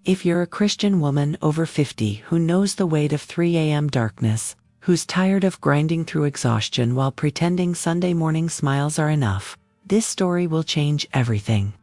If you're a Christian woman over 50 who knows the weight of 3 a.m. darkness, who's tired of grinding through exhaustion while pretending Sunday morning smiles are enough, this story will change everything.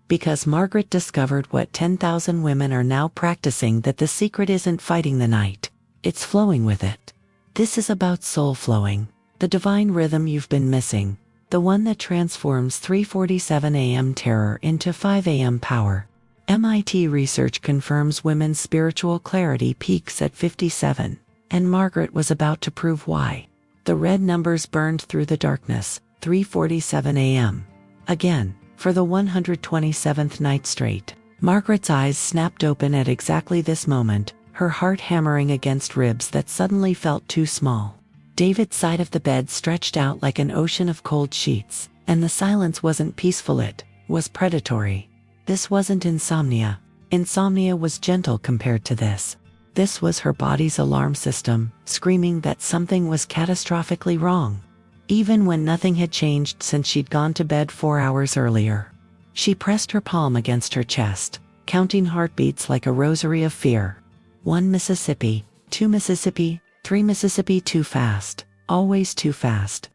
Because Margaret discovered what 10,000 women are now practicing, that the secret isn't fighting the night, it's flowing with it. This is about soul flowing, the divine rhythm you've been missing, the one that transforms 3:47 a.m. terror into 5 a.m. power. MIT research confirms women's spiritual clarity peaks at 57, and Margaret was about to prove why. The red numbers burned through the darkness, 3:47 a.m. Again, for the 127th night straight. Margaret's eyes snapped open at exactly this moment, her heart hammering against ribs that suddenly felt too small. David's side of the bed stretched out like an ocean of cold sheets, and the silence wasn't peaceful, it was predatory. This wasn't insomnia. Insomnia was gentle compared to this. This was her body's alarm system, screaming that something was catastrophically wrong. Even when nothing had changed since she'd gone to bed 4 hours earlier. She pressed her palm against her chest, counting heartbeats like a rosary of fear. 1 Mississippi, 2 Mississippi, 3 Mississippi, too fast, always too fast.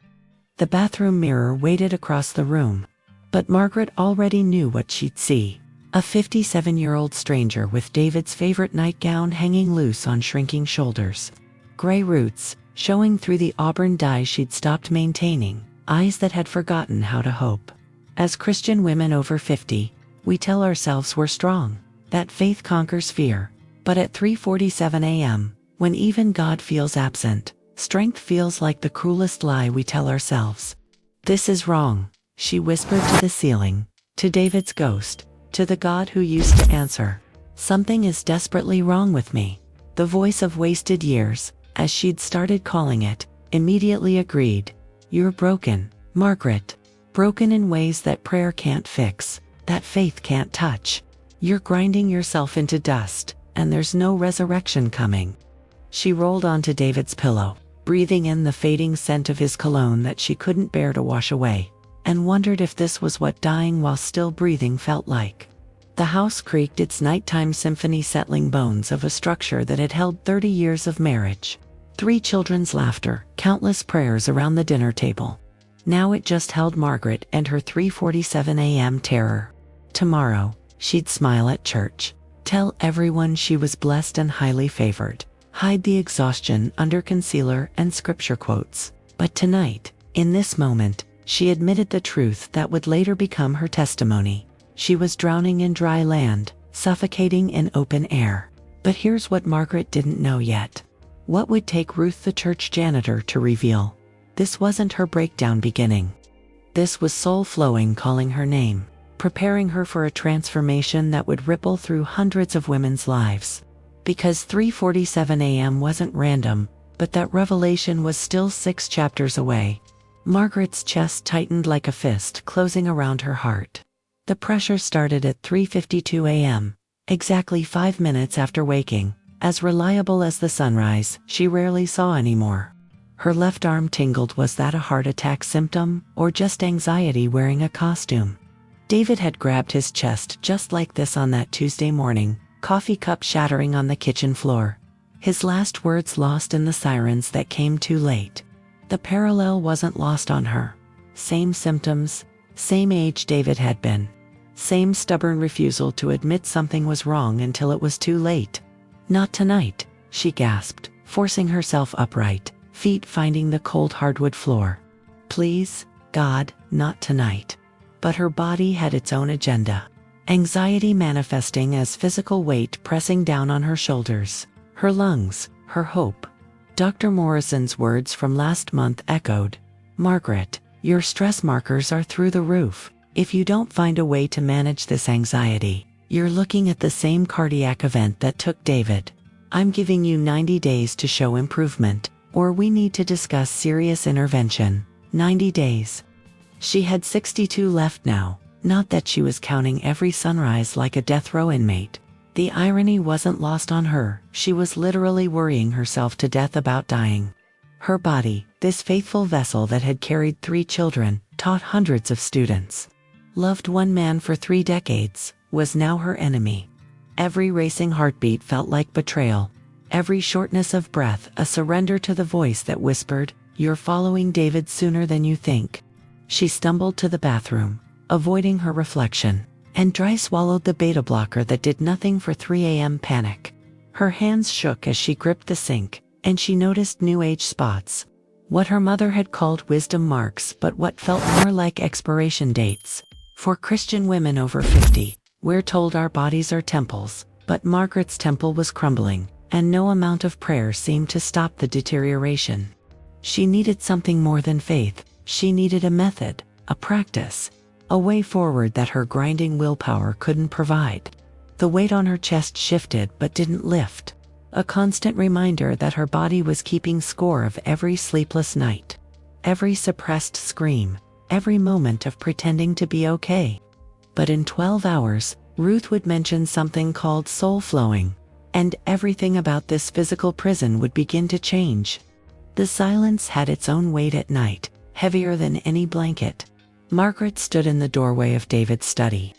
The bathroom mirror waited across the room. But Margaret already knew what she'd see. A 57-year-old stranger with David's favorite nightgown hanging loose on shrinking shoulders. Gray roots, showing through the auburn dye she'd stopped maintaining, eyes that had forgotten how to hope. As Christian women over 50, we tell ourselves we're strong, that faith conquers fear. But at 3:47 a.m., when even God feels absent, strength feels like the cruelest lie we tell ourselves. This is wrong, she whispered to the ceiling, to David's ghost, to the God who used to answer. Something is desperately wrong with me. The voice of wasted years, as she'd started calling it, immediately agreed. You're broken, Margaret. Broken in ways that prayer can't fix, that faith can't touch. You're grinding yourself into dust, and there's no resurrection coming. She rolled onto David's pillow, breathing in the fading scent of his cologne that she couldn't bear to wash away, and wondered if this was what dying while still breathing felt like. The house creaked, its nighttime symphony settling bones of a structure that had held 30 years of marriage. 3 children's laughter, countless prayers around the dinner table. Now it just held Margaret and her 3:47 a.m. terror. Tomorrow, she'd smile at church, tell everyone she was blessed and highly favored, hide the exhaustion under concealer and scripture quotes. But tonight, in this moment, she admitted the truth that would later become her testimony. She was drowning in dry land, suffocating in open air. But here's what Margaret didn't know yet. What would take Ruth, the church janitor, to reveal? This wasn't her breakdown beginning. This was soul flowing, calling her name, preparing her for a transformation that would ripple through hundreds of women's lives. Because 3:47 a.m. wasn't random, but that revelation was still 6 chapters away. Margaret's chest tightened like a fist closing around her heart. The pressure started at 3:52 a.m., exactly 5 minutes after waking, as reliable as the sunrise she rarely saw anymore. Her left arm tingled. Was that a heart attack symptom, or just anxiety wearing a costume? David had grabbed his chest just like this on that Tuesday morning, coffee cup shattering on the kitchen floor. His last words lost in the sirens that came too late. The parallel wasn't lost on her. Same symptoms, same age David had been. Same stubborn refusal to admit something was wrong until it was too late. Not tonight, she gasped, forcing herself upright, feet finding the cold hardwood floor. Please, God, not tonight. But her body had its own agenda. Anxiety manifesting as physical weight pressing down on her shoulders, her lungs, her hope. Dr. Morrison's words from last month echoed. Margaret, your stress markers are through the roof. If you don't find a way to manage this anxiety, you're looking at the same cardiac event that took David. I'm giving you 90 days to show improvement, or we need to discuss serious intervention. 90 days. She had 62 left now, not that she was counting every sunrise like a death row inmate. The irony wasn't lost on her. She was literally worrying herself to death about dying. Her body, this faithful vessel that had carried 3 children, taught hundreds of students, loved one man for 3 decades, was now her enemy. Every racing heartbeat felt like betrayal. Every shortness of breath a surrender to the voice that whispered, "You're following David sooner than you think." She stumbled to the bathroom, avoiding her reflection, and dry swallowed the beta blocker that did nothing for 3 a.m. panic. Her hands shook as she gripped the sink, and she noticed new age spots. What her mother had called wisdom marks, but what felt more like expiration dates. For Christian women over 50, we're told our bodies are temples, but Margaret's temple was crumbling, and no amount of prayer seemed to stop the deterioration. She needed something more than faith. She needed a method, a practice, a way forward that her grinding willpower couldn't provide. The weight on her chest shifted but didn't lift. A constant reminder that her body was keeping score of every sleepless night, every suppressed scream, every moment of pretending to be okay. But in 12 hours, Ruth would mention something called soul flowing, and everything about this physical prison would begin to change. The silence had its own weight at night, heavier than any blanket. Margaret stood in the doorway of David's study.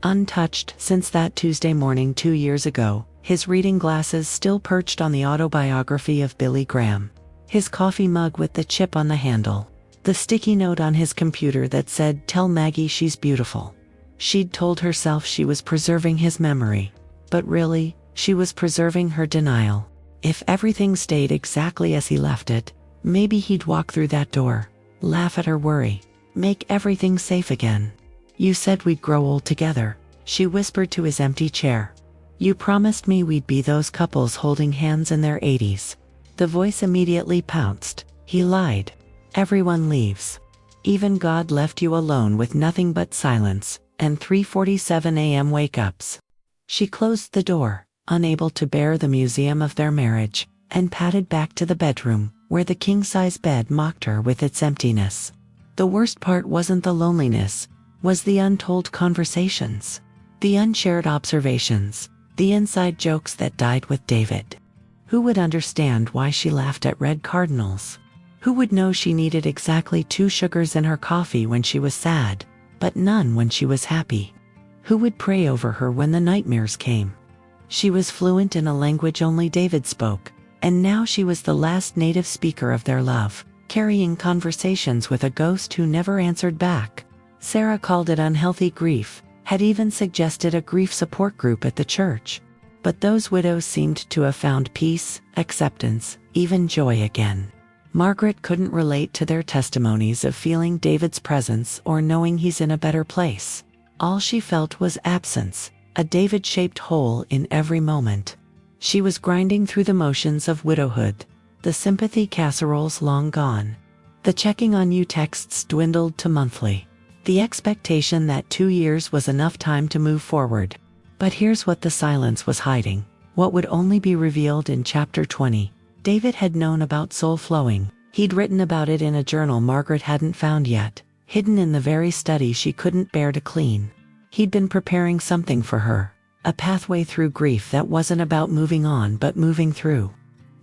Untouched since that Tuesday morning 2 years ago, his reading glasses still perched on the autobiography of Billy Graham, his coffee mug with the chip on the handle, the sticky note on his computer that said, "Tell Maggie she's beautiful." She'd told herself she was preserving his memory, but really, she was preserving her denial. If everything stayed exactly as he left it, maybe he'd walk through that door, laugh at her worry, make everything safe again. "You said we'd grow old together," she whispered to his empty chair. "You promised me we'd be those couples holding hands in their 80s. The voice immediately pounced. He lied. Everyone leaves. Even God left you alone with nothing but silence, and 3:47 a.m. wake-ups. She closed the door, unable to bear the museum of their marriage, and padded back to the bedroom, where the king-size bed mocked her with its emptiness. The worst part wasn't the loneliness, was the untold conversations, the unshared observations, the inside jokes that died with David. Who would understand why she laughed at red cardinals? Who would know she needed exactly 2 sugars in her coffee when she was sad, but none when she was happy? Who would pray over her when the nightmares came? She was fluent in a language only David spoke, and now she was the last native speaker of their love, carrying conversations with a ghost who never answered back. Sarah called it unhealthy grief, had even suggested a grief support group at the church. But those widows seemed to have found peace, acceptance, even joy again. Margaret couldn't relate to their testimonies of feeling David's presence or knowing he's in a better place. All she felt was absence, a David-shaped hole in every moment. She was grinding through the motions of widowhood, the sympathy casseroles long gone. The checking on you texts dwindled to monthly. The expectation that 2 years was enough time to move forward. But here's what the silence was hiding, what would only be revealed in chapter 20. David had known about soul flowing. He'd written about it in a journal Margaret hadn't found yet, hidden in the very study she couldn't bear to clean. He'd been preparing something for her, a pathway through grief that wasn't about moving on but moving through.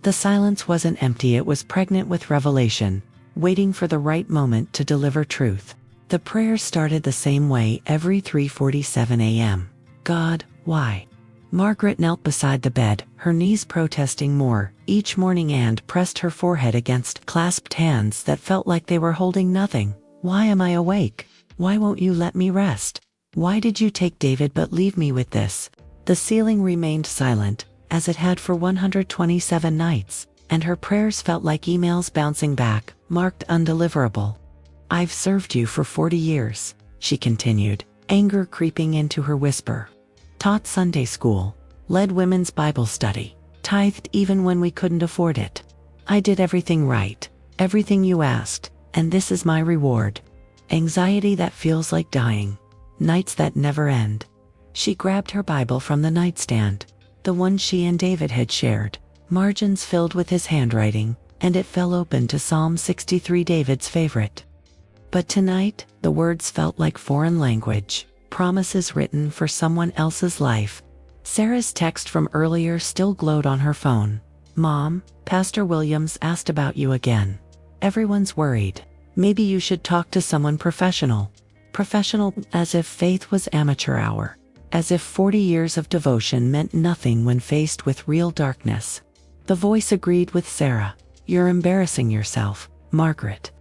The silence wasn't empty, it was pregnant with revelation, waiting for the right moment to deliver truth. The prayer started the same way every 3:47 a.m. "God, why?" Margaret knelt beside the bed, her knees protesting more, each morning, and pressed her forehead against clasped hands that felt like they were holding nothing. "Why am I awake? Why won't you let me rest? Why did you take David but leave me with this?" The ceiling remained silent, as it had for 127 nights, and her prayers felt like emails bouncing back, marked undeliverable. "I've served you for 40 years, she continued, anger creeping into her whisper. "Taught Sunday school, led women's Bible study, tithed even when we couldn't afford it. I did everything right, everything you asked, and this is my reward. Anxiety that feels like dying, nights that never end." She grabbed her Bible from the nightstand, the one she and David had shared, margins filled with his handwriting, and it fell open to Psalm 63, David's favorite. But tonight, the words felt like foreign language, promises written for someone else's life. Sarah's text from earlier still glowed on her phone. "Mom, Pastor Williams asked about you again. Everyone's worried. Maybe you should talk to someone professional." Professional, as if faith was amateur hour. as if 40 years of devotion meant nothing when faced with real darkness. The voice agreed with Sarah. "You're embarrassing yourself, Margaret."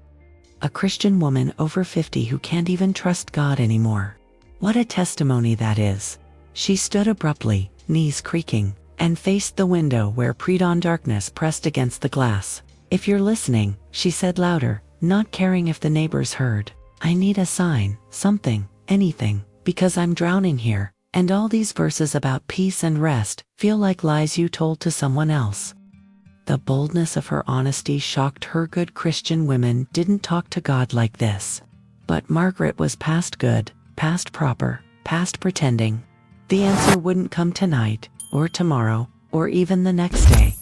A Christian woman over 50 who can't even trust God anymore. What a testimony that is. She stood abruptly, knees creaking, and faced the window where pre-dawn darkness pressed against the glass. "If you're listening," she said louder, not caring if the neighbors heard, "I need a sign, something, anything, because I'm drowning here, and all these verses about peace and rest feel like lies you told to someone else." The boldness of her honesty shocked her. Good Christian women didn't talk to God like this. But Margaret was past good, past proper, past pretending. The answer wouldn't come tonight, or tomorrow, or even the next day.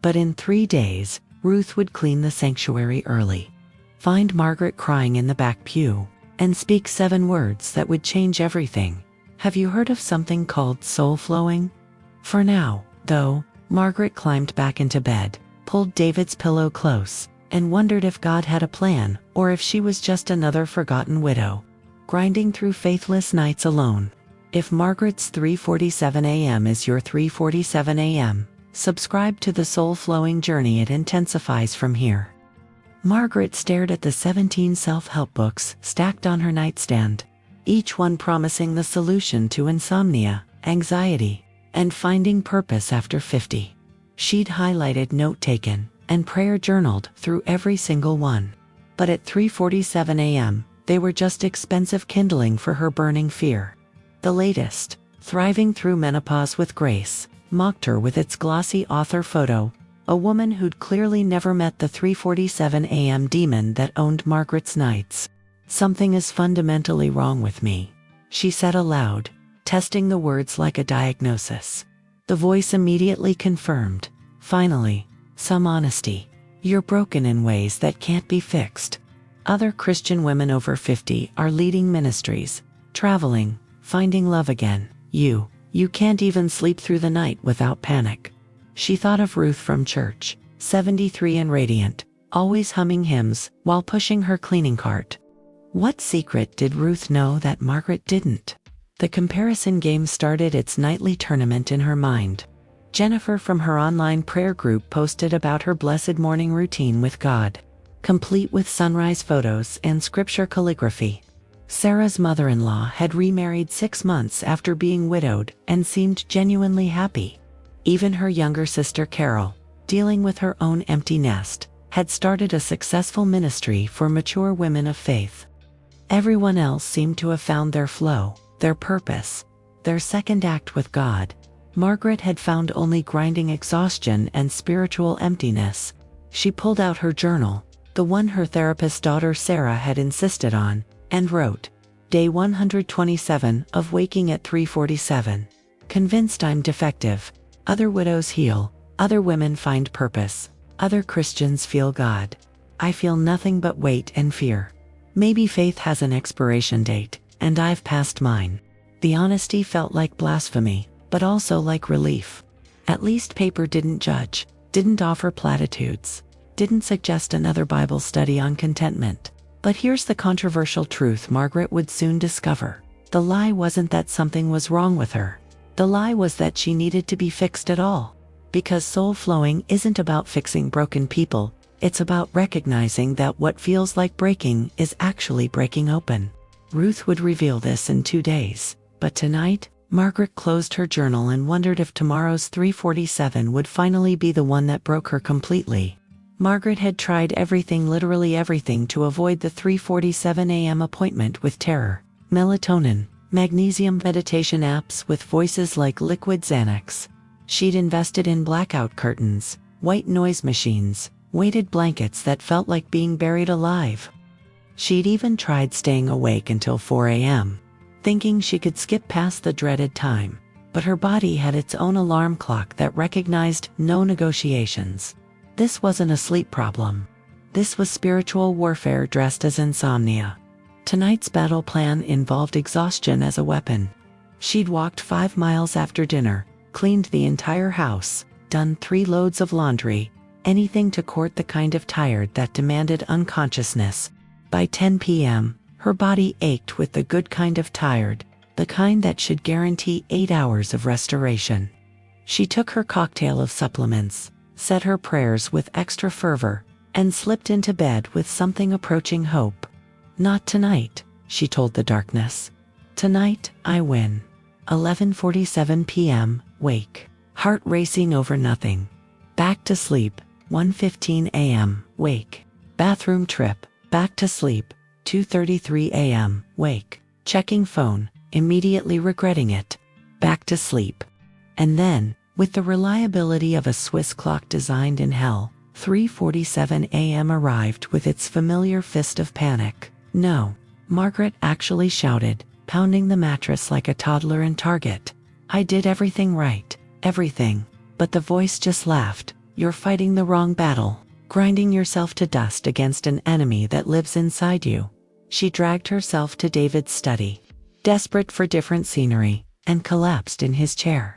But in 3 days, Ruth would clean the sanctuary early, find Margaret crying in the back pew, and speak 7 words that would change everything. Have you heard of something called soul flowing? For now, though, Margaret climbed back into bed, pulled David's pillow close, and wondered if God had a plan, or if she was just another forgotten widow, grinding through faithless nights alone. If Margaret's 3:47 a.m. is your 3:47 a.m., subscribe to the soul flowing journey. It intensifies from here. Margaret stared at the 17 self-help books stacked on her nightstand, each one promising the solution to insomnia, anxiety, and finding purpose after 50. She'd highlighted, note-taken, and prayer-journaled through every single one. But at 3:47 a.m., they were just expensive kindling for her burning fear. The latest, Thriving Through Menopause with Grace, mocked her with its glossy author photo, a woman who'd clearly never met the 3:47 a.m. demon that owned Margaret's nights. "Something is fundamentally wrong with me," she said aloud, testing the words like a diagnosis. The voice immediately confirmed, "Finally, some honesty. You're broken in ways that can't be fixed." Other Christian women over 50 are leading ministries, traveling, finding love again. You can't even sleep through the night without panic. She thought of Ruth from church, 73 and radiant, always humming hymns while pushing her cleaning cart. What secret did Ruth know that Margaret didn't? The comparison game started its nightly tournament in her mind. Jennifer from her online prayer group posted about her blessed morning routine with God, complete with sunrise photos and scripture calligraphy. Sarah's mother-in-law had remarried 6 months after being widowed and seemed genuinely happy. Even her younger sister Carol, dealing with her own empty nest, had started a successful ministry for mature women of faith. Everyone else seemed to have found their flow, their purpose, their second act with God. Margaret had found only grinding exhaustion and spiritual emptiness. She pulled out her journal, the one her therapist daughter Sarah had insisted on, and wrote, "Day 127 of waking at 3:47. Convinced I'm defective. Other widows heal, other women find purpose, other Christians feel God. I feel nothing but weight and fear. Maybe faith has an expiration date, and I've passed mine." The honesty felt like blasphemy, but also like relief. At least paper didn't judge, didn't offer platitudes, didn't suggest another Bible study on contentment. But here's the controversial truth Margaret would soon discover. The lie wasn't that something was wrong with her. The lie was that she needed to be fixed at all. Because soul flowing isn't about fixing broken people, it's about recognizing that what feels like breaking is actually breaking open. Ruth would reveal this in 2 days. But tonight, Margaret closed her journal and wondered if tomorrow's 3:47 would finally be the one that broke her completely. Margaret had tried everything, literally everything, to avoid the 3:47 a.m. appointment with terror. Melatonin, magnesium meditation apps with voices like Liquid Xanax. She'd invested in blackout curtains, white noise machines, weighted blankets that felt like being buried alive. She'd even tried staying awake until 4 a.m., thinking she could skip past the dreaded time. But her body had its own alarm clock that recognized no negotiations. This wasn't a sleep problem. This was spiritual warfare dressed as insomnia. Tonight's battle plan involved exhaustion as a weapon. She'd walked 5 miles after dinner, cleaned the entire house, done 3 loads of laundry, anything to court the kind of tired that demanded unconsciousness. By 10 p.m., her body ached with the good kind of tired, the kind that should guarantee 8 hours of restoration. She took her cocktail of supplements, said her prayers with extra fervor, and slipped into bed with something approaching hope. "Not tonight," she told the darkness. "Tonight, I win." 11:47 p.m., wake. Heart racing over nothing. Back to sleep, 1:15 a.m., wake. Bathroom trip, back to sleep, 2:33 a.m., wake. Checking phone, immediately regretting it. Back to sleep. And then, with the reliability of a Swiss clock designed in hell, 3:47 a.m. arrived with its familiar fist of panic. "No," Margaret actually shouted, pounding the mattress like a toddler in Target. "I did everything right, everything." But the voice just laughed. "You're fighting the wrong battle, grinding yourself to dust against an enemy that lives inside you." She dragged herself to David's study, desperate for different scenery, and collapsed in his chair.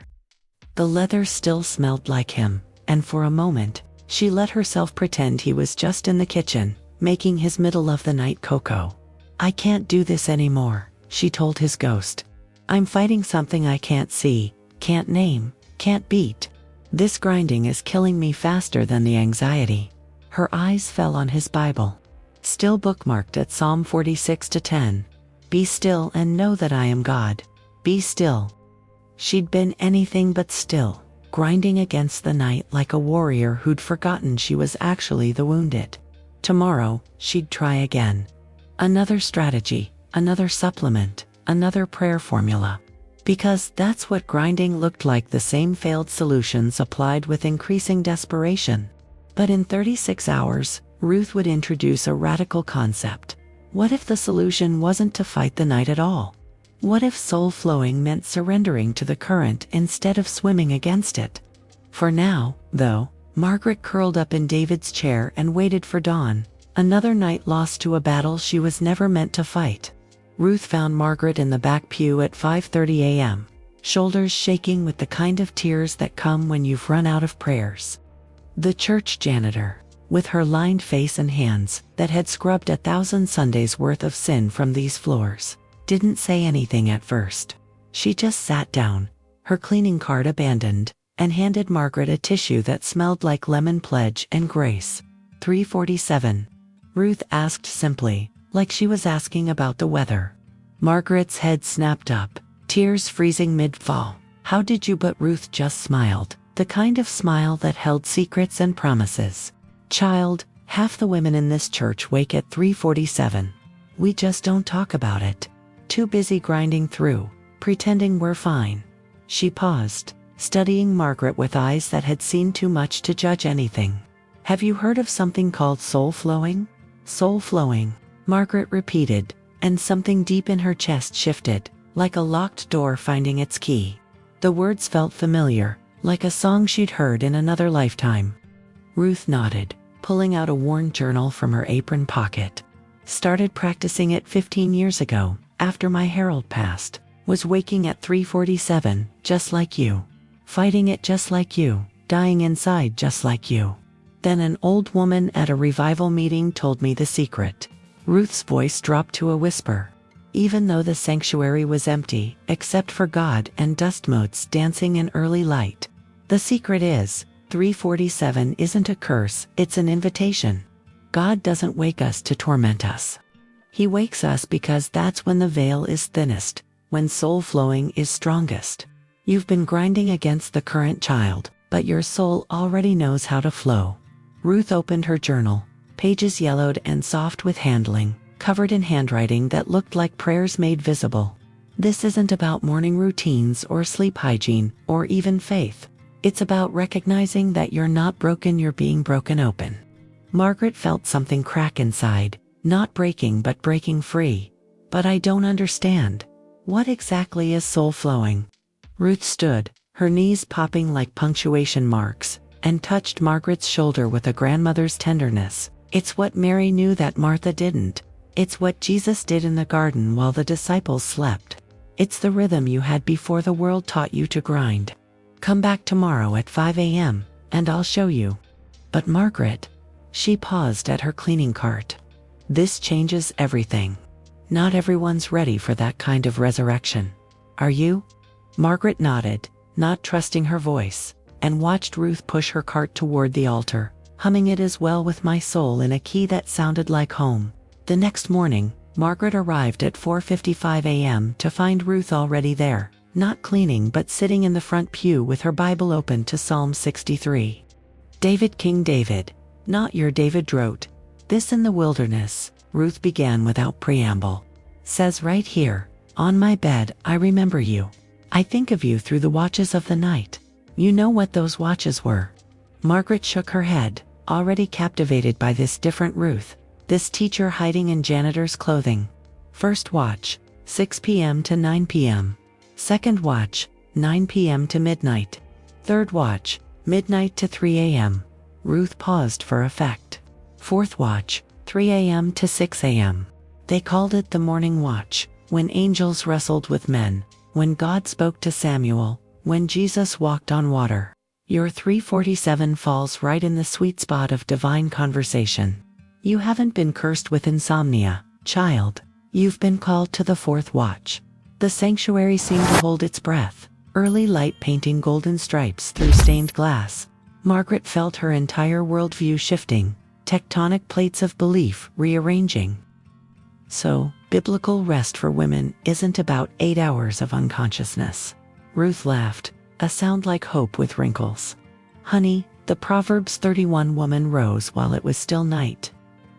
The leather still smelled like him, and for a moment, she let herself pretend he was just in the kitchen, making his middle-of-the-night cocoa. "I can't do this anymore," she told his ghost. "I'm fighting something I can't see, can't name, can't beat. This grinding is killing me faster than the anxiety." Her eyes fell on his Bible, still bookmarked at Psalm 46-10. "Be still and know that I am God. Be still." She'd been anything but still, grinding against the night like a warrior who'd forgotten she was actually the wounded. Tomorrow, she'd try again. Another strategy, another supplement, another prayer formula. Because that's what grinding looked like, the same failed solutions applied with increasing desperation. But in 36 hours, Ruth would introduce a radical concept. What if the solution wasn't to fight the night at all? What if soul flowing meant surrendering to the current instead of swimming against it? For now, though, Margaret curled up in David's chair and waited for dawn, another night lost to a battle she was never meant to fight. Ruth found Margaret in the back pew at 5:30 a.m., shoulders shaking with the kind of tears that come when you've run out of prayers. The church janitor, with her lined face and hands that had scrubbed 1,000 Sundays' worth of sin from these floors, didn't say anything at first. She just sat down, her cleaning cart abandoned, and handed Margaret a tissue that smelled like lemon pledge and grace. 3:47. Ruth asked simply, like she was asking about the weather. Margaret's head snapped up, tears freezing mid-fall. "How did you?" But Ruth just smiled, the kind of smile that held secrets and promises. "Child, half the women in this church wake at 3:47. We just don't talk about it. Too busy grinding through, pretending we're fine." She paused, studying Margaret with eyes that had seen too much to judge anything. "Have you heard of something called soul flowing?" "Soul flowing," Margaret repeated, and something deep in her chest shifted, like a locked door finding its key. The words felt familiar, like a song she'd heard in another lifetime. Ruth nodded, pulling out a worn journal from her apron pocket. "Started practicing it 15 years ago, after my Harold passed. Was waking at 3:47, just like you. Fighting it just like you, dying inside just like you. Then an old woman at a revival meeting told me the secret." Ruth's voice dropped to a whisper. Even though the sanctuary was empty, except for God and dust motes dancing in early light. "The secret is, 3:47 isn't a curse, it's an invitation. God doesn't wake us to torment us. He wakes us because that's when the veil is thinnest, when soul flowing is strongest. You've been grinding against the current, child, but your soul already knows how to flow." Ruth opened her journal, pages yellowed and soft with handling, covered in handwriting that looked like prayers made visible. "This isn't about morning routines or sleep hygiene or even faith. It's about recognizing that you're not broken, you're being broken open." Margaret felt something crack inside, not breaking but breaking free. "But I don't understand. What exactly is soul flowing?" Ruth stood, her knees popping like punctuation marks, and touched Margaret's shoulder with a grandmother's tenderness. "It's what Mary knew that Martha didn't. It's what Jesus did in the garden while the disciples slept. It's the rhythm you had before the world taught you to grind. Come back tomorrow at 5 a.m., and I'll show you." "But Margaret," she paused at her cleaning cart. "This changes everything. Not everyone's ready for that kind of resurrection. Are you? Margaret nodded, not trusting her voice, and watched Ruth push her cart toward the altar, humming it as well with my soul in a key that sounded like home. The next morning, Margaret arrived at 4:55 a.m. to find Ruth already there, not cleaning but sitting in the front pew with her Bible open to Psalm 63. David, King David, not your David wrote this in the wilderness, Ruth began without preamble. Says right here, on my bed I remember you. I think of you through the watches of the night. You know what those watches were. Margaret shook her head, already captivated by this different Ruth, this teacher hiding in janitor's clothing. First watch, 6 p.m. to 9 p.m. Second watch, 9 p.m. to midnight. Third watch, midnight to 3 a.m. Ruth paused for effect. Fourth watch, 3 a.m. to 6 a.m. They called it the morning watch, when angels wrestled with men, when God spoke to Samuel, when Jesus walked on water. Your 3:47 falls right in the sweet spot of divine conversation. You haven't been cursed with insomnia, child. You've been called to the fourth watch. The sanctuary seemed to hold its breath, early light painting golden stripes through stained glass. Margaret felt her entire worldview shifting, tectonic plates of belief rearranging. So, biblical rest for women isn't about 8 hours of unconsciousness. Ruth laughed, a sound like hope with wrinkles. Honey, the Proverbs 31 woman rose while it was still night.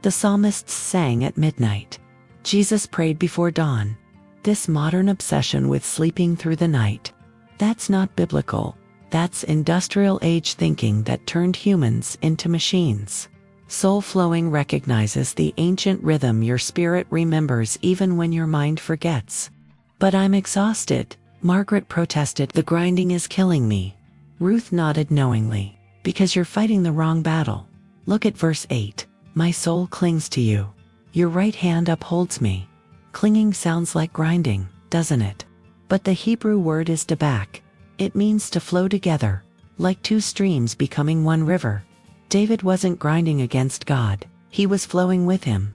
The psalmists sang at midnight. Jesus prayed before dawn. This modern obsession with sleeping through the night, that's not biblical. That's industrial age thinking that turned humans into machines. Soul flowing recognizes the ancient rhythm your spirit remembers even when your mind forgets. But I'm exhausted, Margaret protested. The grinding is killing me. Ruth nodded knowingly. Because you're fighting the wrong battle. Look at verse 8. My soul clings to you. Your right hand upholds me. Clinging sounds like grinding, doesn't it? But the Hebrew word is debak. It means to flow together, like two streams becoming one river. David wasn't grinding against God, he was flowing with him.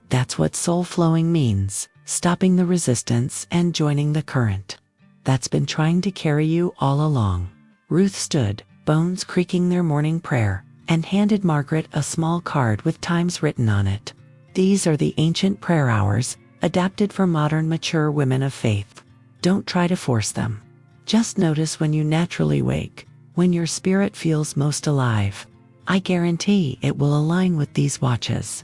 That's what soul flowing means, stopping the resistance and joining the current. That's been trying to carry you all along. Ruth stood, bones creaking their morning prayer, and handed Margaret a small card with times written on it. These are the ancient prayer hours, adapted for modern mature women of faith. Don't try to force them. Just notice when you naturally wake, when your spirit feels most alive. I guarantee it will align with these watches.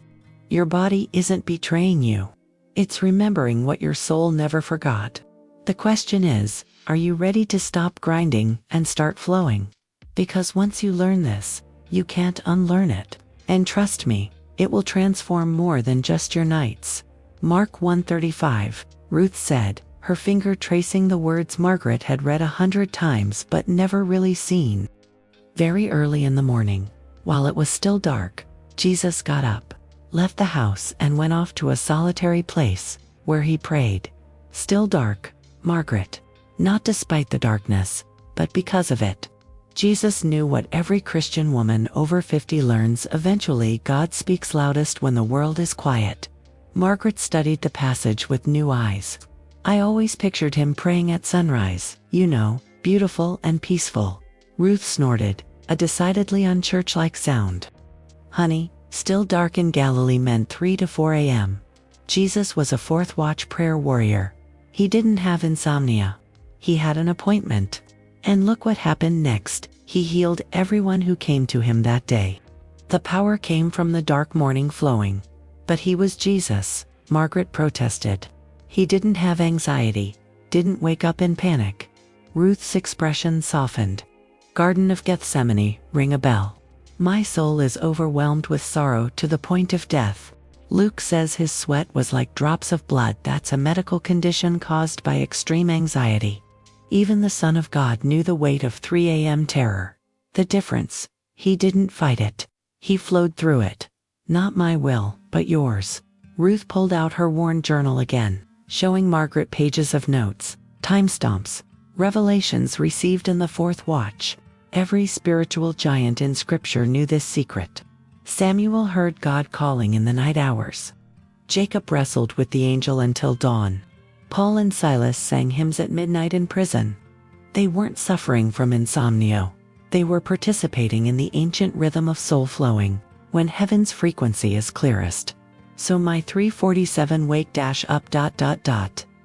Your body isn't betraying you. It's remembering what your soul never forgot. The question is, are you ready to stop grinding and start flowing? Because once you learn this, you can't unlearn it. And trust me, it will transform more than just your nights. Mark 1:35, Ruth said, her finger tracing the words Margaret had read 100 times but never really seen. Very early in the morning, while it was still dark, Jesus got up, left the house and went off to a solitary place, where he prayed. Still dark, Margaret. Not despite the darkness, but because of it. Jesus knew what every Christian woman over 50 learns eventually: God speaks loudest when the world is quiet. Margaret studied the passage with new eyes. I always pictured him praying at sunrise, you know, beautiful and peaceful. Ruth snorted, a decidedly unchurch-like sound. Honey, still dark in Galilee meant 3 to 4 a.m. Jesus was a fourth watch prayer warrior. He didn't have insomnia. He had an appointment. And look what happened next. He healed everyone who came to him that day. The power came from the dark morning flowing. But he was Jesus, Margaret protested. He didn't have anxiety, didn't wake up in panic. Ruth's expression softened. Garden of Gethsemane, ring a bell. My soul is overwhelmed with sorrow to the point of death. Luke says his sweat was like drops of blood. That's a medical condition caused by extreme anxiety. Even the Son of God knew the weight of 3 a.m. terror. The difference, he didn't fight it. He flowed through it. Not my will, but yours. Ruth pulled out her worn journal again, showing Margaret pages of notes, timestamps, revelations received in the fourth watch. Every spiritual giant in Scripture knew this secret. Samuel heard God calling in the night hours. Jacob wrestled with the angel until dawn. Paul and Silas sang hymns at midnight in prison. They weren't suffering from insomnia. They were participating in the ancient rhythm of soul flowing, when heaven's frequency is clearest. So my 347 wake up ...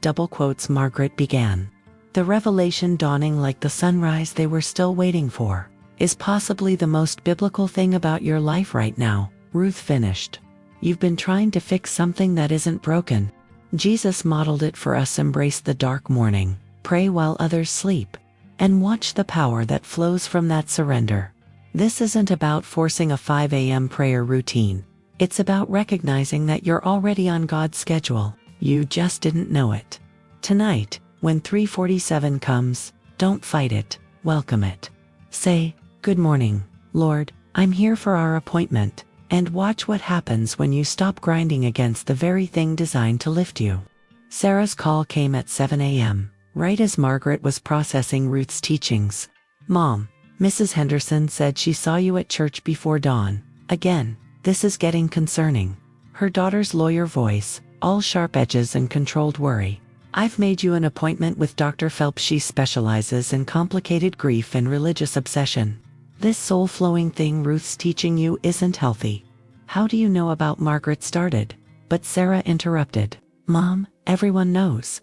double quotes Margaret began. The revelation dawning like the sunrise they were still waiting for, is possibly the most biblical thing about your life right now, Ruth finished. You've been trying to fix something that isn't broken. Jesus modeled it for us. Embrace the dark morning, pray while others sleep, and watch the power that flows from that surrender. This isn't about forcing a 5 a.m. prayer routine. It's about recognizing that you're already on God's schedule. You just didn't know it. Tonight, when 3:47 comes, don't fight it, welcome it. Say, "Good morning, Lord, I'm here for our appointment," and watch what happens when you stop grinding against the very thing designed to lift you. Sarah's call came at 7 a.m., right as Margaret was processing Ruth's teachings. "Mom, Mrs. Henderson said she saw you at church before dawn. Again, this is getting concerning." Her daughter's lawyer voice, all sharp edges and controlled worry. "I've made you an appointment with Dr. Phelps. She specializes in complicated grief and religious obsession. This soul-flowing thing Ruth's teaching you isn't healthy." "How do you know about?" Margaret started, but Sarah interrupted. "Mom, everyone knows.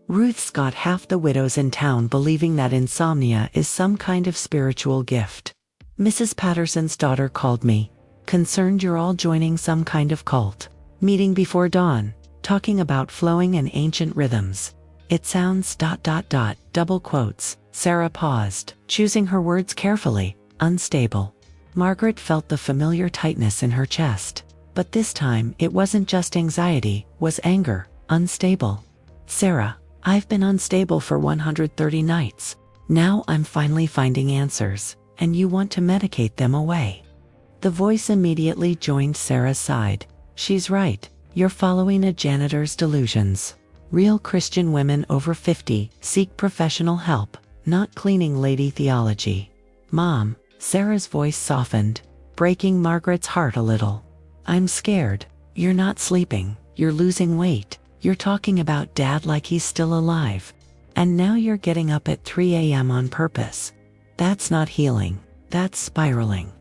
Ruth's got half the widows in town believing that insomnia is some kind of spiritual gift. Mrs. Patterson's daughter called me, concerned you're all joining some kind of cult. Meeting before dawn, talking about flowing and ancient rhythms. It sounds ... double quotes." Sarah paused, choosing her words carefully. "Unstable." Margaret felt the familiar tightness in her chest. But this time it wasn't just anxiety, was anger. "Unstable. Sarah, I've been unstable for 130 nights. Now I'm finally finding answers, and you want to medicate them away." The voice immediately joined Sarah's side. "She's right. You're following a janitor's delusions. Real Christian women over 50 seek professional help, not cleaning lady theology." "Mom," Sarah's voice softened, breaking Margaret's heart a little. "I'm scared. You're not sleeping, you're losing weight, you're talking about Dad like he's still alive. And now you're getting up at 3 a.m. on purpose. That's not healing, that's spiraling."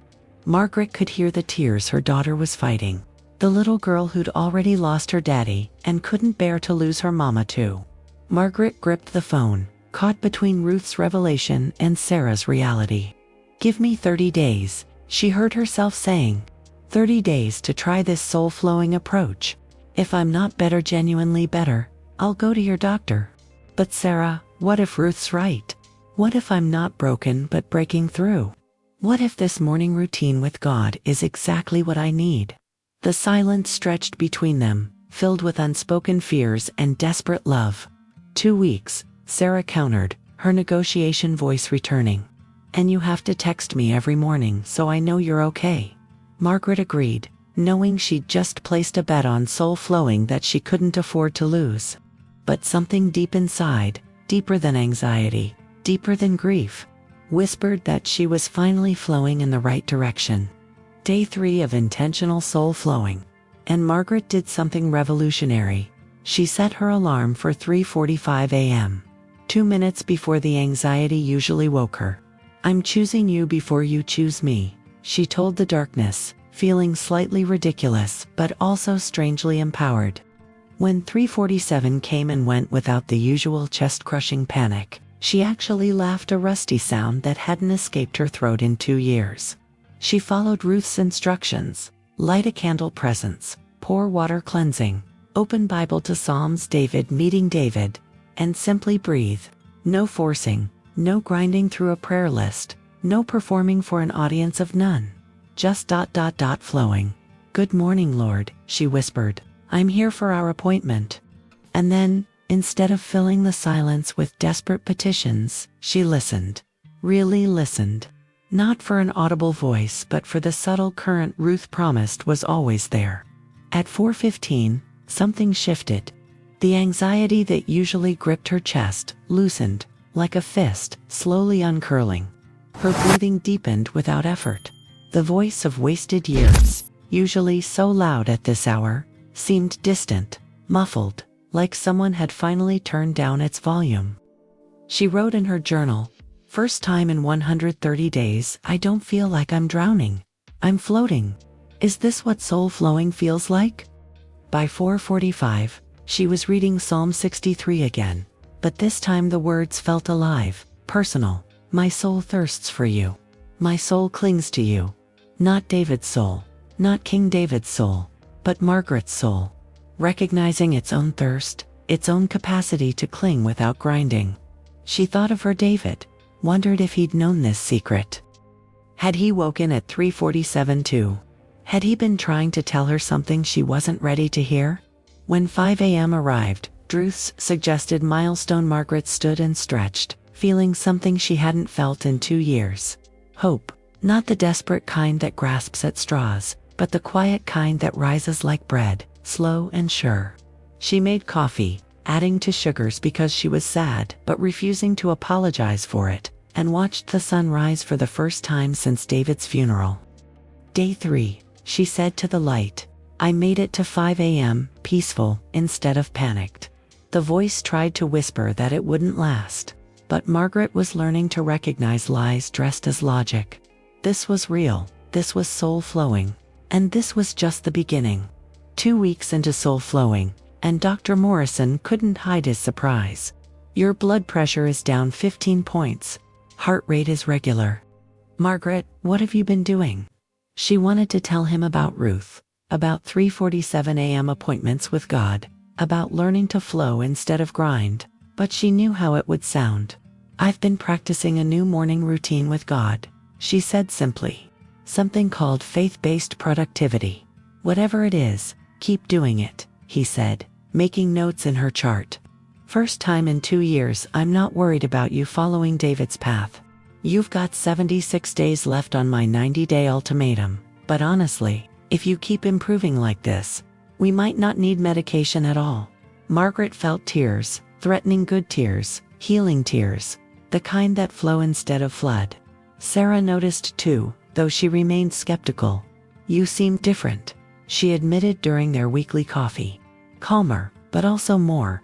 Margaret could hear the tears her daughter was fighting. The little girl who'd already lost her daddy and couldn't bear to lose her mama too. Margaret gripped the phone, caught between Ruth's revelation and Sarah's reality. "Give me 30 days, she heard herself saying. 30 days to try this soul-flowing approach. If I'm not better, genuinely better, I'll go to your doctor." "But Sarah, what if Ruth's right? What if I'm not broken but breaking through? What if this morning routine with God is exactly what I need?" The silence stretched between them, filled with unspoken fears and desperate love. 2 weeks, Sarah countered, her negotiation voice returning. "And you have to text me every morning so I know you're okay." Margaret agreed, knowing she'd just placed a bet on soul flowing that she couldn't afford to lose. But something deep inside, deeper than anxiety, deeper than grief, whispered that she was finally flowing in the right direction. Day 3 of intentional soul flowing. And Margaret did something revolutionary. She set her alarm for 3:45 a.m. 2 minutes before the anxiety usually woke her. "I'm choosing you before you choose me," she told the darkness, feeling slightly ridiculous but also strangely empowered. When 3:47 came and went without the usual chest-crushing panic, she actually laughed, a rusty sound that hadn't escaped her throat in 2 years. She followed Ruth's instructions: light a candle, presence, pour water, cleansing, open Bible to Psalms, David meeting David, and simply breathe. No forcing, no grinding through a prayer list, no performing for an audience of none. Just ... flowing. "Good morning, Lord," she whispered. "I'm here for our appointment." And then, instead of filling the silence with desperate petitions, she listened. Really listened. Not for an audible voice but for the subtle current Ruth promised was always there. At 4:15, something shifted. The anxiety that usually gripped her chest loosened, like a fist, slowly uncurling. Her breathing deepened without effort. The voice of wasted years, usually so loud at this hour, seemed distant, muffled, like someone had finally turned down its volume. She wrote in her journal, "First time in 130 days, I don't feel like I'm drowning. I'm floating. Is this what soul flowing feels like?" By 4:45, she was reading Psalm 63 again, but this time the words felt alive, personal. "My soul thirsts for you. My soul clings to you." Not David's soul, not King David's soul, but Margaret's soul, recognizing its own thirst, its own capacity to cling without grinding. She thought of her David, wondered if he'd known this secret. Had he woken at 3:47 too? Had he been trying to tell her something she wasn't ready to hear? When 5 a.m. arrived, Druth's suggested milestone, Margaret stood and stretched, feeling something she hadn't felt in 2 years. Hope, not the desperate kind that grasps at straws, but the quiet kind that rises like bread, slow and sure. She made coffee, adding to sugars because she was sad but refusing to apologize for it, and watched the sun rise for the first time since David's funeral. Day 3, she said to the light. "I made it to 5 a.m., peaceful, instead of panicked." The voice tried to whisper that it wouldn't last, but Margaret was learning to recognize lies dressed as logic. This was real, this was soul flowing, and this was just the beginning. 2 weeks into soul flowing, and Dr. Morrison couldn't hide his surprise. "Your blood pressure is down 15 points. Heart rate is regular." "Margaret, what have you been doing?" She wanted to tell him about Ruth, about 3:47 a.m. appointments with God, about learning to flow instead of grind, but she knew how it would sound. "I've been practicing a new morning routine with God," she said simply. "Something called faith-based productivity. Whatever it is, keep doing it," he said, making notes in her chart. "First time in 2 years I'm not worried about you following David's path. You've got 76 days left on my 90-day ultimatum, but honestly, if you keep improving like this, we might not need medication at all." Margaret felt tears, threatening good tears, healing tears, the kind that flow instead of flood. Sarah noticed too, though she remained skeptical. "You seem different," she admitted during their weekly coffee. "Calmer, but also more,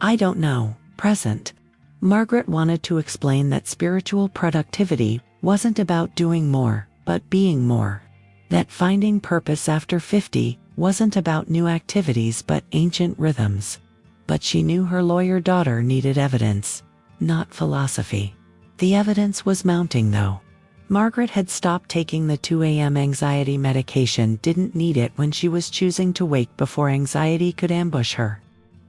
I don't know, present." Margaret wanted to explain that spiritual productivity wasn't about doing more, but being more. That finding purpose after 50 wasn't about new activities but ancient rhythms. But she knew her lawyer daughter needed evidence, not philosophy. The evidence was mounting though. Margaret had stopped taking the 2 a.m. anxiety medication, didn't need it when she was choosing to wake before anxiety could ambush her.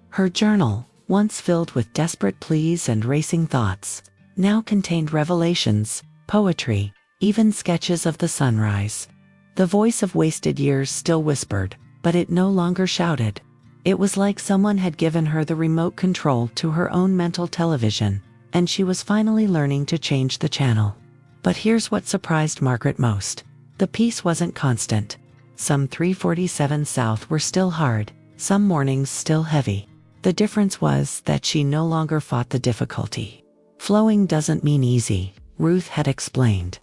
Her journal, once filled with desperate pleas and racing thoughts, now contained revelations, poetry, even sketches of the sunrise. The voice of wasted years still whispered, but it no longer shouted. It was like someone had given her the remote control to her own mental television, and she was finally learning to change the channel. But here's what surprised Margaret most. The peace wasn't constant. Some 3:47 south were still hard, some mornings still heavy. The difference was that she no longer fought the difficulty. Flowing doesn't mean easy, Ruth had explained.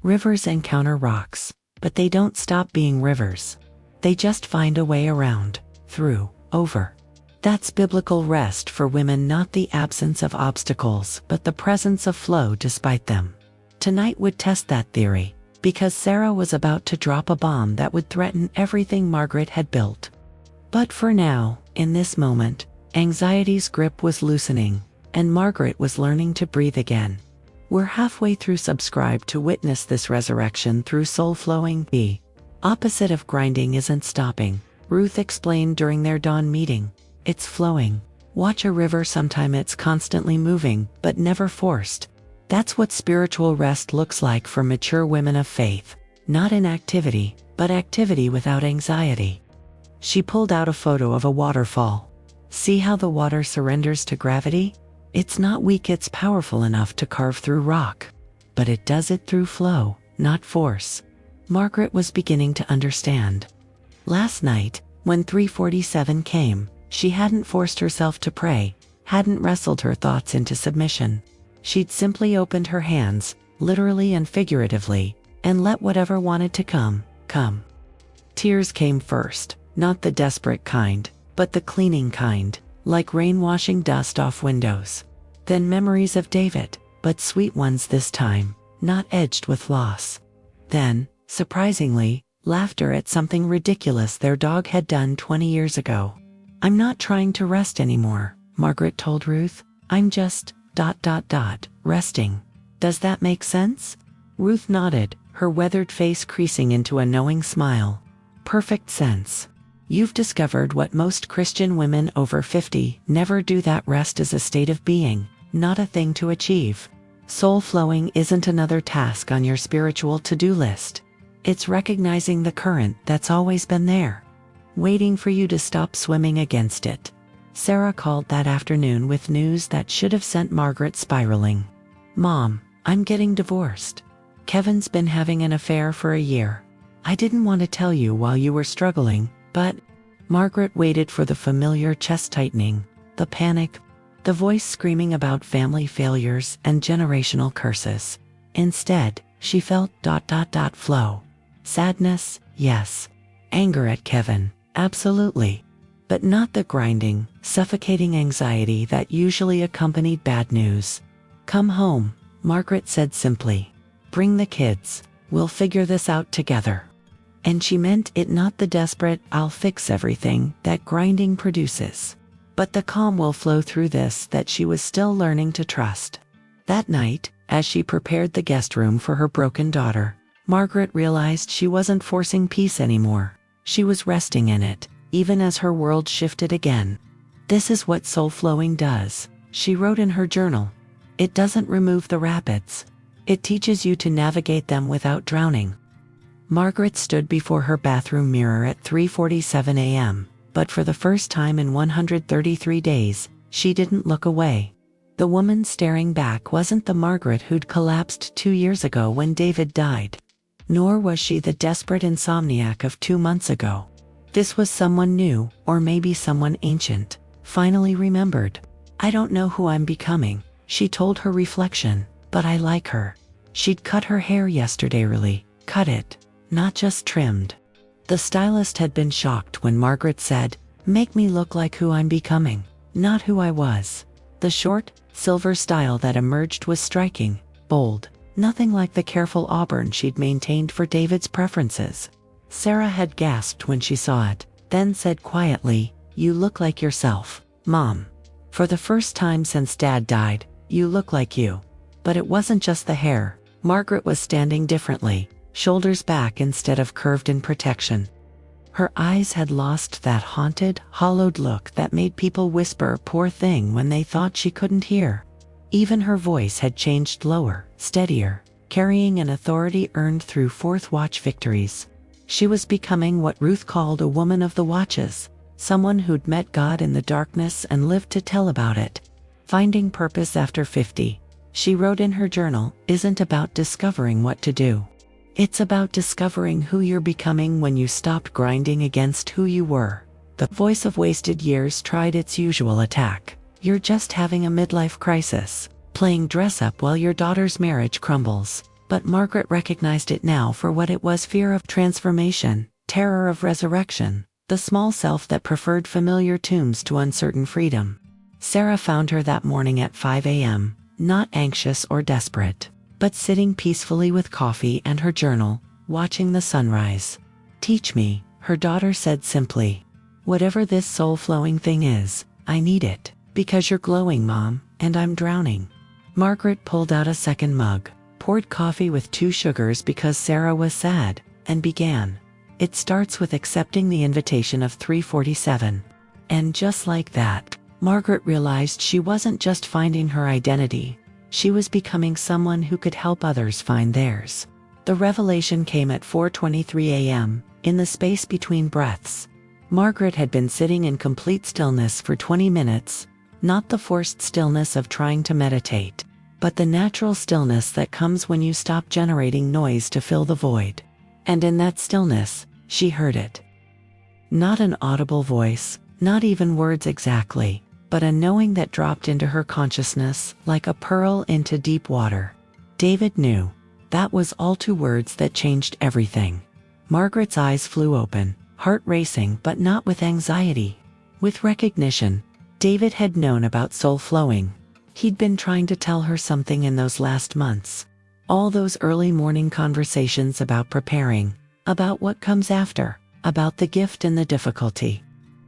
Rivers encounter rocks, but they don't stop being rivers. They just find a way around, through, over. That's biblical rest for women, not the absence of obstacles, but the presence of flow despite them. Tonight would test that theory, because Sarah was about to drop a bomb that would threaten everything Margaret had built. But for now, in this moment, anxiety's grip was loosening, and Margaret was learning to breathe again. We're halfway through. Subscribe to witness this resurrection through soul flowing. The opposite of grinding isn't stopping, Ruth explained during their dawn meeting. It's flowing. Watch a river, sometime it's constantly moving, but never forced. That's what spiritual rest looks like for mature women of faith. Not inactivity, but activity without anxiety. She pulled out a photo of a waterfall. See how the water surrenders to gravity? It's not weak, it's powerful enough to carve through rock. But it does it through flow, not force. Margaret was beginning to understand. Last night, when 3:47 came, she hadn't forced herself to pray, hadn't wrestled her thoughts into submission. She'd simply opened her hands, literally and figuratively, and let whatever wanted to come, come. Tears came first, not the desperate kind, but the cleaning kind, like rain washing dust off windows. Then memories of David, but sweet ones this time, not edged with loss. Then, surprisingly, laughter at something ridiculous their dog had done 20 years ago. "I'm not trying to rest anymore," Margaret told Ruth. "I'm just, resting. Does that make sense?" Ruth nodded, her weathered face creasing into a knowing smile. "Perfect sense. You've discovered what most Christian women over 50 never do, that rest is a state of being, not a thing to achieve. Soul flowing isn't another task on your spiritual to-do list. It's recognizing the current that's always been there, waiting for you to stop swimming against it." Sarah called that afternoon with news that should have sent Margaret spiraling. "Mom, I'm getting divorced. Kevin's been having an affair for a year. I didn't want to tell you while you were struggling, but..." Margaret waited for the familiar chest tightening, the panic, the voice screaming about family failures and generational curses. Instead, she felt flow. Sadness, yes. Anger at Kevin, absolutely. But not the grinding, suffocating anxiety that usually accompanied bad news. "Come home," Margaret said simply. "Bring the kids. We'll figure this out together." And she meant it, not the desperate, "I'll fix everything" that grinding produces, but the calm will flow through this that she was still learning to trust. That night, as she prepared the guest room for her broken daughter, Margaret realized she wasn't forcing peace anymore. She was resting in it, even as her world shifted again. "This is what soul flowing does," she wrote in her journal. "It doesn't remove the rapids. It teaches you to navigate them without drowning." Margaret stood before her bathroom mirror at 3:47 a.m., but for the first time in 133 days, she didn't look away. The woman staring back wasn't the Margaret who'd collapsed 2 years ago when David died. Nor was she the desperate insomniac of 2 months ago. This was someone new, or maybe someone ancient, finally remembered. "I don't know who I'm becoming," she told her reflection, "but I like her." She'd cut her hair yesterday, really cut it, not just trimmed. The stylist had been shocked when Margaret said, "Make me look like who I'm becoming, not who I was." The short, silver style that emerged was striking, bold, nothing like the careful auburn she'd maintained for David's preferences. Sarah had gasped when she saw it, then said quietly, "You look like yourself, Mom. For the first time since Dad died, you look like you." But it wasn't just the hair. Margaret was standing differently, shoulders back instead of curved in protection. Her eyes had lost that haunted, hollowed look that made people whisper "poor thing" when they thought she couldn't hear. Even her voice had changed, lower, steadier, carrying an authority earned through fourth watch victories. She was becoming what Ruth called a woman of the watches, someone who'd met God in the darkness and lived to tell about it. Finding purpose after 50, she wrote in her journal, isn't about discovering what to do. It's about discovering who you're becoming when you stopped grinding against who you were. The voice of wasted years tried its usual attack. "You're just having a midlife crisis, playing dress up while your daughter's marriage crumbles." But Margaret recognized it now for what it was: fear of transformation, terror of resurrection, the small self that preferred familiar tombs to uncertain freedom. Sarah found her that morning at 5 a.m., not anxious or desperate, but sitting peacefully with coffee and her journal, watching the sunrise. "Teach me," her daughter said simply. "Whatever this soul-flowing thing is, I need it, because you're glowing, Mom, and I'm drowning." Margaret pulled out a second mug, poured coffee with 2 sugars because Sarah was sad, and began. "It starts with accepting the invitation of 347. And just like that, Margaret realized she wasn't just finding her identity. She was becoming someone who could help others find theirs. The revelation came at 4:23 a.m., in the space between breaths. Margaret had been sitting in complete stillness for 20 minutes, not the forced stillness of trying to meditate, but the natural stillness that comes when you stop generating noise to fill the void. And in that stillness, she heard it. Not an audible voice, not even words exactly, but a knowing that dropped into her consciousness like a pearl into deep water. David knew. That was all 2 words that changed everything. Margaret's eyes flew open, heart racing but not with anxiety. With recognition. David had known about soul flowing. He'd been trying to tell her something in those last months. All those early morning conversations about preparing, about what comes after, about the gift and the difficulty.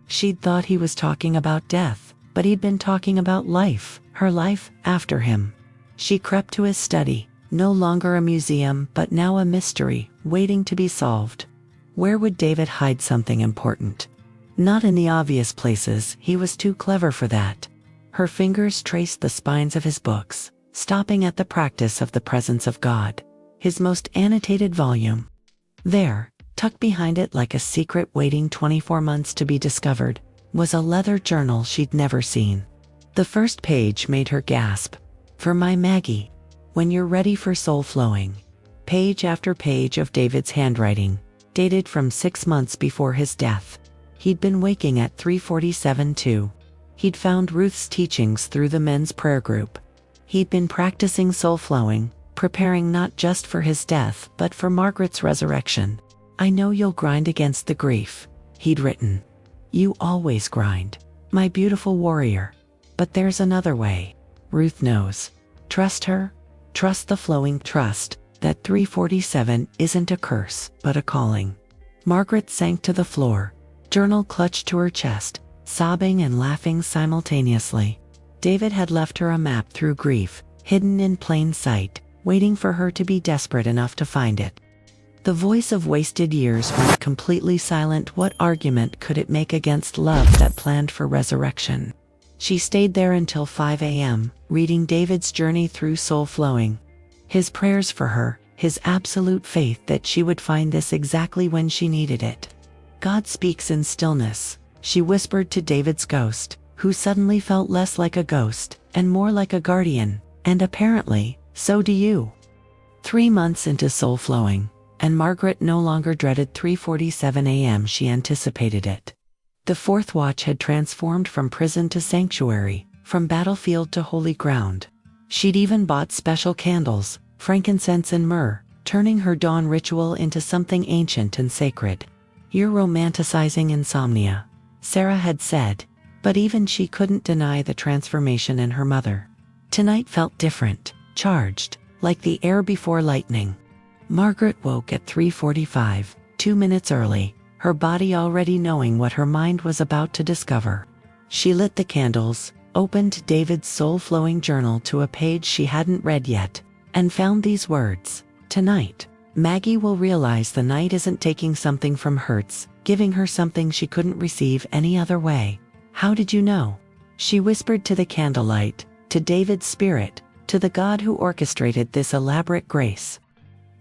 She'd thought he was talking about death, but he'd been talking about life, her life after him. She crept to his study, no longer a museum but now a mystery, waiting to be solved. Where would David hide something important? Not in the obvious places, he was too clever for that. Her fingers traced the spines of his books, stopping at the practice of the presence of God, his most annotated volume. There, tucked behind it like a secret waiting 24 months to be discovered, was a leather journal she'd never seen. The first page made her gasp. For my Maggie, when you're ready for soul flowing. Page after page of David's handwriting, dated from 6 months before his death. He'd been waking at 3:47 too. He'd found Ruth's teachings through the men's prayer group. He'd been practicing soul flowing, preparing not just for his death but for Margaret's resurrection. I know you'll grind against the grief, he'd written. You always grind, my beautiful warrior. But there's another way. Ruth knows. Trust her. Trust the flowing trust that 3:47 isn't a curse but a calling. Margaret sank to the floor, journal clutched to her chest, sobbing and laughing simultaneously. David had left her a map through grief, hidden in plain sight, waiting for her to be desperate enough to find it. The voice of wasted years went completely silent. What argument could it make against love that planned for resurrection? She stayed there until 5 a.m., reading David's journey through soul flowing. His prayers for her, his absolute faith that she would find this exactly when she needed it. God speaks in stillness, she whispered to David's ghost, who suddenly felt less like a ghost and more like a guardian, and apparently, so do you. 3 months into soul flowing, and Margaret no longer dreaded 3:47 a.m. She anticipated it. The fourth watch had transformed from prison to sanctuary, from battlefield to holy ground. She'd even bought special candles, frankincense and myrrh, turning her dawn ritual into something ancient and sacred. You're romanticizing insomnia, Sarah had said, but even she couldn't deny the transformation in her mother. Tonight felt different, charged, like the air before lightning. Margaret woke at 3:45, 2 minutes early, her body already knowing what her mind was about to discover. She lit the candles, opened David's soul-flowing journal to a page she hadn't read yet, and found these words. Tonight, Maggie will realize the night isn't taking something from Hertz, giving her something she couldn't receive any other way. How did you know? She whispered to the candlelight, to David's spirit, to the God who orchestrated this elaborate grace.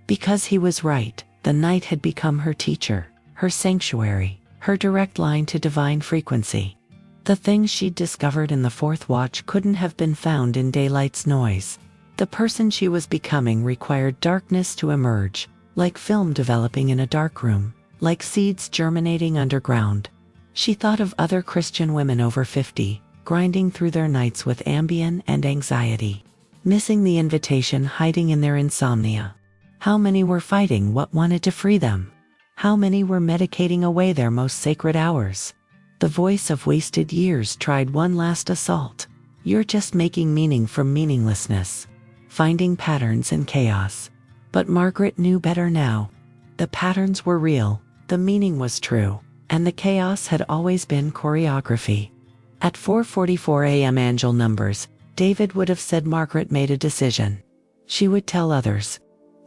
Because he was right, the night had become her teacher, her sanctuary, her direct line to divine frequency. The things she'd discovered in the fourth watch couldn't have been found in daylight's noise. The person she was becoming required darkness to emerge, like film developing in a dark room, like seeds germinating underground. She thought of other Christian women over 50, grinding through their nights with Ambien and anxiety, missing the invitation, hiding in their insomnia. How many were fighting what wanted to free them? How many were medicating away their most sacred hours? The voice of wasted years tried one last assault. You're just making meaning from meaninglessness, finding patterns in chaos. But Margaret knew better now. The patterns were real, the meaning was true, and the chaos had always been choreography. At 4:44 a.m. angel numbers, David would have said Margaret made a decision. She would tell others.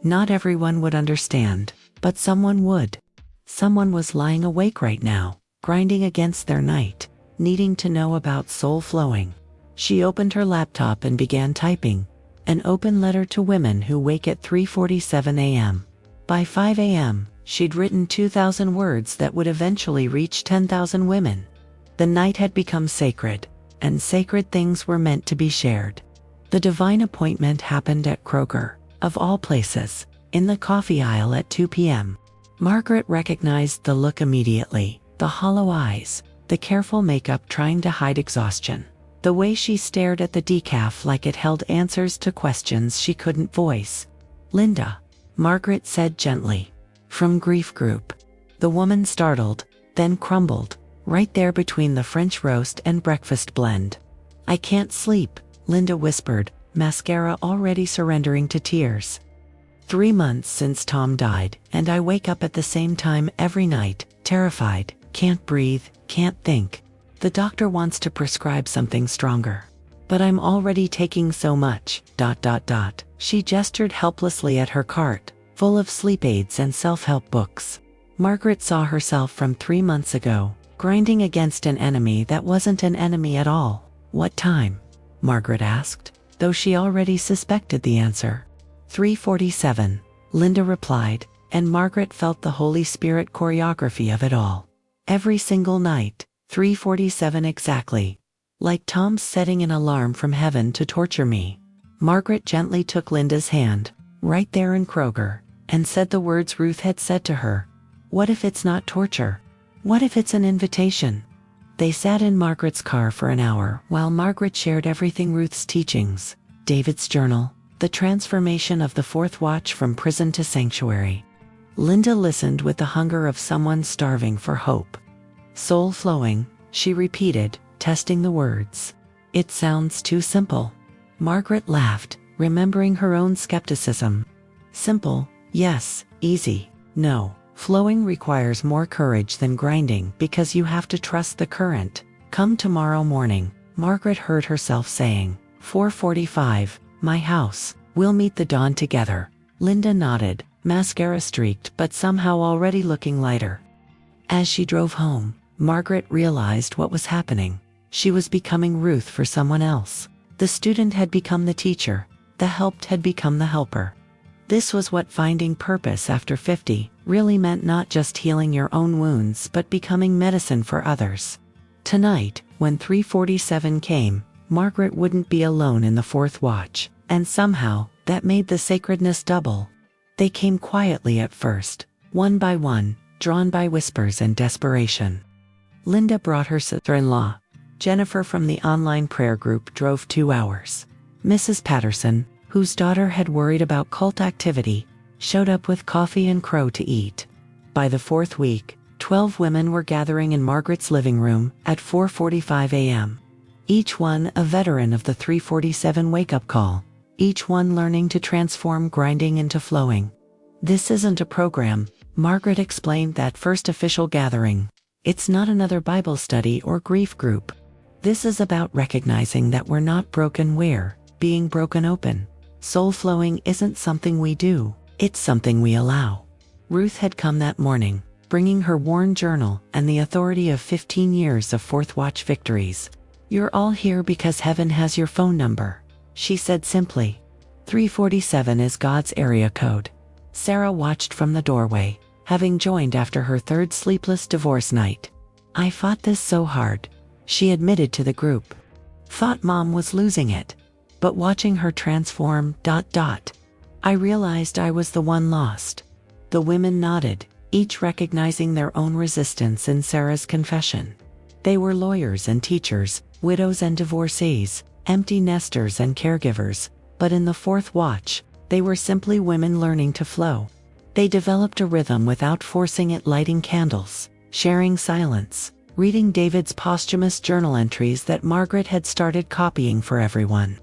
Not everyone would understand, but someone would. Someone was lying awake right now, grinding against their night, needing to know about soul flowing. She opened her laptop and began typing, an open letter to women who wake at 3:47 a.m. By 5 a.m., she'd written 2,000 words that would eventually reach 10,000 women. The night had become sacred, and sacred things were meant to be shared. The divine appointment happened at Kroger, of all places, in the coffee aisle at 2 p.m. Margaret recognized the look immediately, the hollow eyes, the careful makeup trying to hide exhaustion, the way she stared at the decaf like it held answers to questions she couldn't voice. Linda, Margaret said gently. From Grief Group. The woman startled, then crumbled. right there between the French roast and breakfast blend. I can't sleep, Linda whispered, mascara already surrendering to tears. 3 months since Tom died, and I wake up at the same time every night, terrified, can't breathe, can't think. The doctor wants to prescribe something stronger. But I'm already taking so much, ... She gestured helplessly at her cart, full of sleep aids and self-help books. Margaret saw herself from 3 months ago, grinding against an enemy that wasn't an enemy at all. What time? Margaret asked, though she already suspected the answer. 3:47, Linda replied, and Margaret felt the Holy Spirit choreography of it all. Every single night, 3:47 exactly. Like Tom's setting an alarm from heaven to torture me. Margaret gently took Linda's hand, right there in Kroger, and said the words Ruth had said to her. What if it's not torture? What if it's an invitation? They sat in Margaret's car for an hour while Margaret shared everything: Ruth's teachings, David's journal, the transformation of the fourth watch from prison to sanctuary. Linda listened with the hunger of someone starving for hope. Soul flowing, she repeated, testing the words. It sounds too simple. Margaret laughed, remembering her own skepticism. Simple, yes. Easy, no. Flowing requires more courage than grinding because you have to trust the current. Come tomorrow morning, Margaret heard herself saying. 4:45, my house. We'll meet the dawn together. Linda nodded, mascara streaked but somehow already looking lighter. As she drove home, Margaret realized what was happening. She was becoming Ruth for someone else. The student had become the teacher. The helped had become the helper. This was what finding purpose after 50 really meant, not just healing your own wounds but becoming medicine for others. Tonight, when 3:47 came, Margaret wouldn't be alone in the fourth watch, and somehow, that made the sacredness double. They came quietly at first, one by one, drawn by whispers and desperation. Linda brought her sister-in-law. Jennifer from the online prayer group drove 2 hours. Mrs. Patterson, whose daughter had worried about cult activity, showed up with coffee and crow to eat. By the fourth week, 12 women were gathering in Margaret's living room at 4:45 a.m. Each one a veteran of the 3:47 wake-up call, each one learning to transform grinding into flowing. This isn't a program, Margaret explained that first official gathering. It's not another Bible study or grief group. This is about recognizing that we're not broken, we're being broken open. Soul flowing isn't something we do, it's something we allow. Ruth had come that morning, bringing her worn journal and the authority of 15 years of fourth watch victories. You're all here because heaven has your phone number, she said simply. 3:47 is God's area code. Sarah watched from the doorway, having joined after her third sleepless divorce night. I fought this so hard, she admitted to the group. Thought Mom was losing it. But watching her transform, ... I realized I was the one lost. The women nodded, each recognizing their own resistance in Sarah's confession. They were lawyers and teachers, widows and divorcees, empty nesters and caregivers, but in the fourth watch, they were simply women learning to flow. They developed a rhythm without forcing it, lighting candles, sharing silence, reading David's posthumous journal entries that Margaret had started copying for everyone.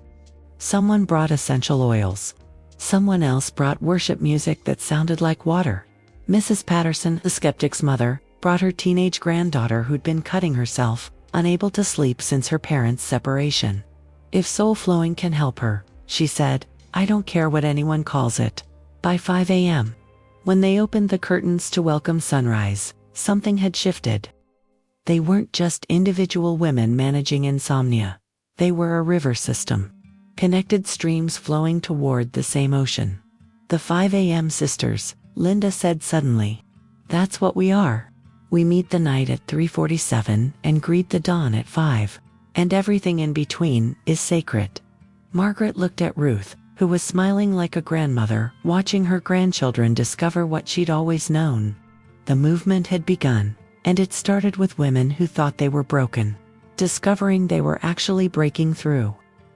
Someone brought essential oils. Someone else brought worship music that sounded like water. Mrs. Patterson, the skeptic's mother, brought her teenage granddaughter who'd been cutting herself, unable to sleep since her parents' separation. If soul flowing can help her, she said, I don't care what anyone calls it. By 5 a.m., when they opened the curtains to welcome sunrise, something had shifted. They weren't just individual women managing insomnia. They were a river system. Connected streams flowing toward the same ocean. The 5 a.m. sisters, Linda said suddenly. That's what we are. We meet the night at 3:47 and greet the dawn at 5. And everything in between is sacred. Margaret looked at Ruth, who was smiling like a grandmother, watching her grandchildren discover what she'd always known. The movement had begun, and it started with women who thought they were broken, discovering they were actually breaking through.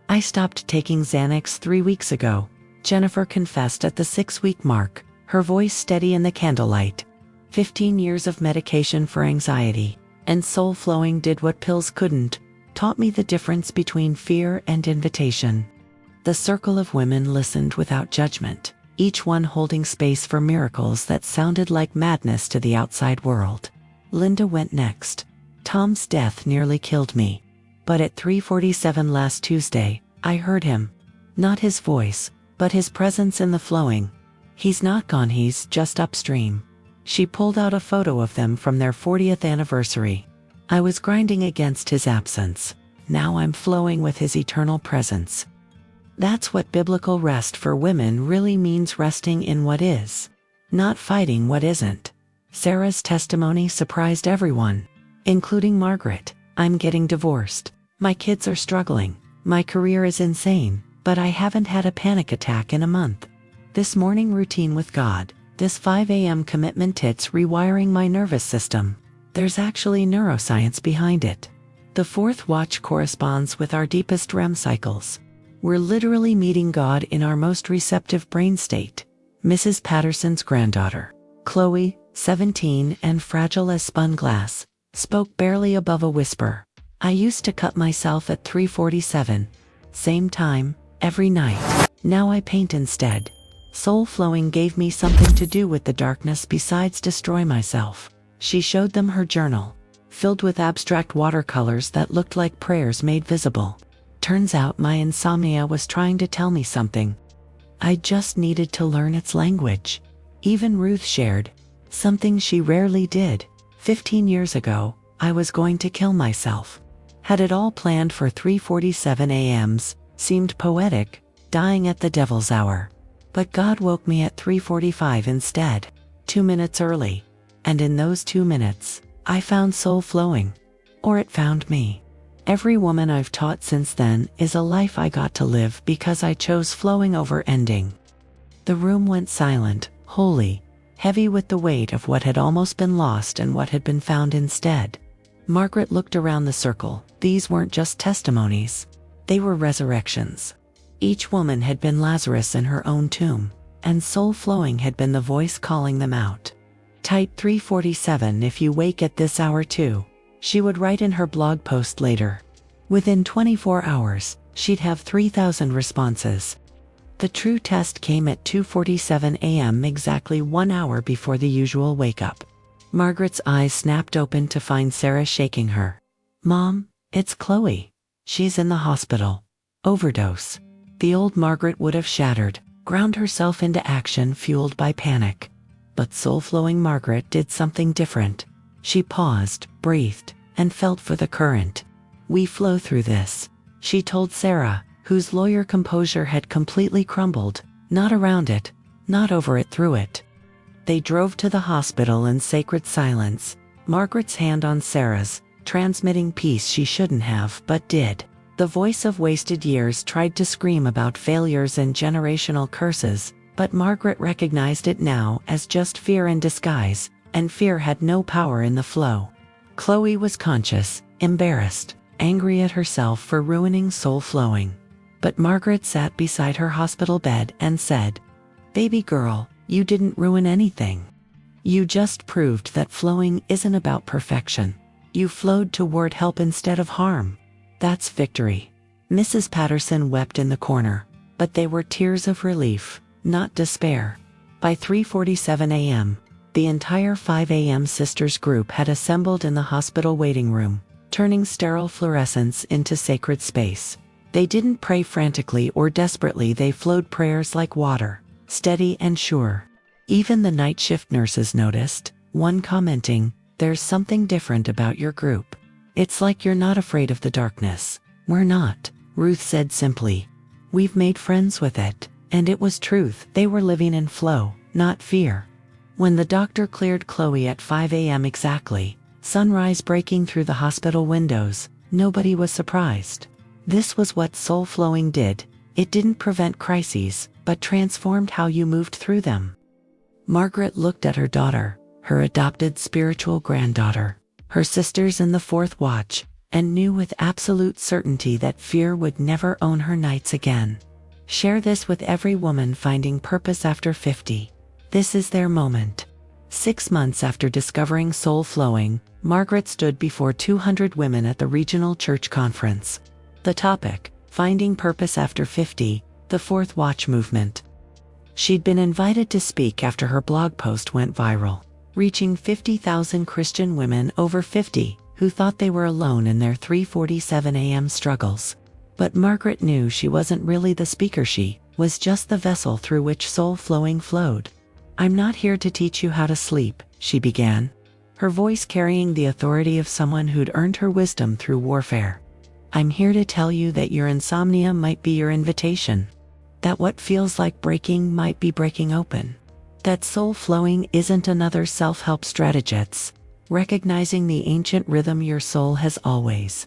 I stopped taking Xanax 3 weeks ago, Jennifer confessed at the 6-week mark, her voice steady in the candlelight. 15 years of medication for anxiety, And soul flowing did what pills couldn't, taught me the difference between fear and invitation. The circle of women listened without judgment, each one holding space for miracles that sounded like madness to the outside world. Linda went next. Tom's death nearly killed me. But at 3:47 last Tuesday, I heard him. Not his voice, but his presence in the flowing. He's not gone, he's just upstream. She pulled out a photo of them from their 40th anniversary. I was grinding against his absence. Now I'm flowing with his eternal presence. That's what biblical rest for women really means, resting in what is, not fighting what isn't. Sarah's testimony surprised everyone, including Margaret. I'm getting divorced. My kids are struggling. My career is insane, but I haven't had a panic attack in a month. This morning routine with God, this 5 a.m. commitment, it's rewiring my nervous system. There's actually neuroscience behind it. The fourth watch corresponds with our deepest REM cycles. We're literally meeting God in our most receptive brain state. Mrs. Patterson's granddaughter, Chloe, 17 and fragile as spun glass, spoke barely above a whisper. I used to cut myself at 3:47. Same time, every night. Now I paint instead. Soul flowing gave me something to do with the darkness besides destroy myself. She showed them her journal, filled with abstract watercolors that looked like prayers made visible. Turns out my insomnia was trying to tell me something. I just needed to learn its language. Even Ruth shared, something she rarely did. 15 years ago, I was going to kill myself. Had it all planned for 3:47 a.m.s, seemed poetic, dying at the devil's hour. But God woke me at 3:45 instead, 2 minutes early. And in those 2 minutes, I found soul flowing. Or it found me. Every woman I've taught since then is a life I got to live because I chose flowing over ending. The room went silent, holy, heavy with the weight of what had almost been lost and what had been found instead. Margaret looked around the circle. These weren't just testimonies. They were resurrections. Each woman had been Lazarus in her own tomb, and soul flowing had been the voice calling them out. Type 3:47 if you wake at this hour too, she would write in her blog post later. Within 24 hours, she'd have 3,000 responses. The true test came at 2:47 a.m., exactly 1 hour before the usual wake-up. Margaret's eyes snapped open to find Sarah shaking her. Mom, it's Chloe. She's in the hospital. Overdose. The old Margaret would have shattered, ground herself into action fueled by panic. But soul-flowing Margaret did something different. She paused, breathed, and felt for the current. We flow through this, she told Sarah, whose lawyer composure had completely crumbled, not around it, not over it, through it. They drove to the hospital in sacred silence, Margaret's hand on Sarah's, transmitting peace she shouldn't have but did. The voice of wasted years tried to scream about failures and generational curses, but Margaret recognized it now as just fear in disguise, and fear had no power in the flow. Chloe was conscious, embarrassed, angry at herself for ruining soul flowing. But Margaret sat beside her hospital bed and said, "Baby girl, you didn't ruin anything. You just proved that flowing isn't about perfection. You flowed toward help instead of harm. That's victory." Mrs. Patterson wept in the corner, but they were tears of relief, not despair. By 3:47 a.m., the entire 5 a.m. Sisters group had assembled in the hospital waiting room, turning sterile fluorescence into sacred space. They didn't pray frantically or desperately, they flowed prayers like water, steady and sure. Even the night shift nurses noticed, one commenting, "There's something different about your group. It's like you're not afraid of the darkness." "We're not," Ruth said simply. "We've made friends with it." And it was truth. They were living in flow, not fear. When the doctor cleared Chloe at 5 a.m. exactly, sunrise breaking through the hospital windows, nobody was surprised. This was what soul flowing did. It didn't prevent crises, but transformed how you moved through them. Margaret looked at her daughter, her adopted spiritual granddaughter, her sisters in the fourth watch, and knew with absolute certainty that fear would never own her nights again. Share this with every woman finding purpose after 50. This is their moment. 6 months after discovering soul flowing, Margaret stood before 200 women at the regional church conference. The topic, Finding Purpose After 50, the Fourth Watch Movement. She'd been invited to speak after her blog post went viral, reaching 50,000 Christian women over 50 who thought they were alone in their 3:47 a.m. struggles. But Margaret knew she wasn't really the speaker, she was just the vessel through which soul flowing flowed. "I'm not here to teach you how to sleep," she began, her voice carrying the authority of someone who'd earned her wisdom through warfare. "I'm here to tell you that your insomnia might be your invitation. That what feels like breaking might be breaking open. That soul flowing isn't another self-help strategy, it's recognizing the ancient rhythm your soul has always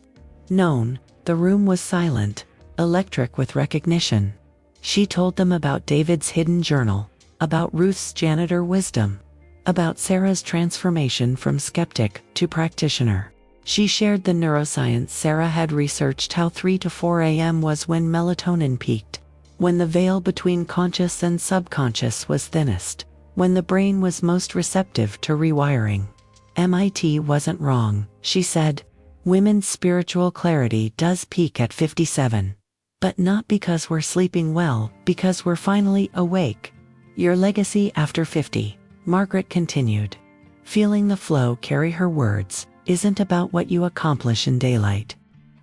known." The room was silent, electric with recognition. She told them about David's hidden journal, about Ruth's janitor wisdom, about Sarah's transformation from skeptic to practitioner. She shared the neuroscience Sarah had researched, how 3 to 4 a.m. was when melatonin peaked, when the veil between conscious and subconscious was thinnest, when the brain was most receptive to rewiring. "MIT wasn't wrong," she said. "Women's spiritual clarity does peak at 57. But not because we're sleeping well, because we're finally awake." "Your legacy after 50, Margaret continued, feeling the flow carry her words, "isn't about what you accomplish in daylight.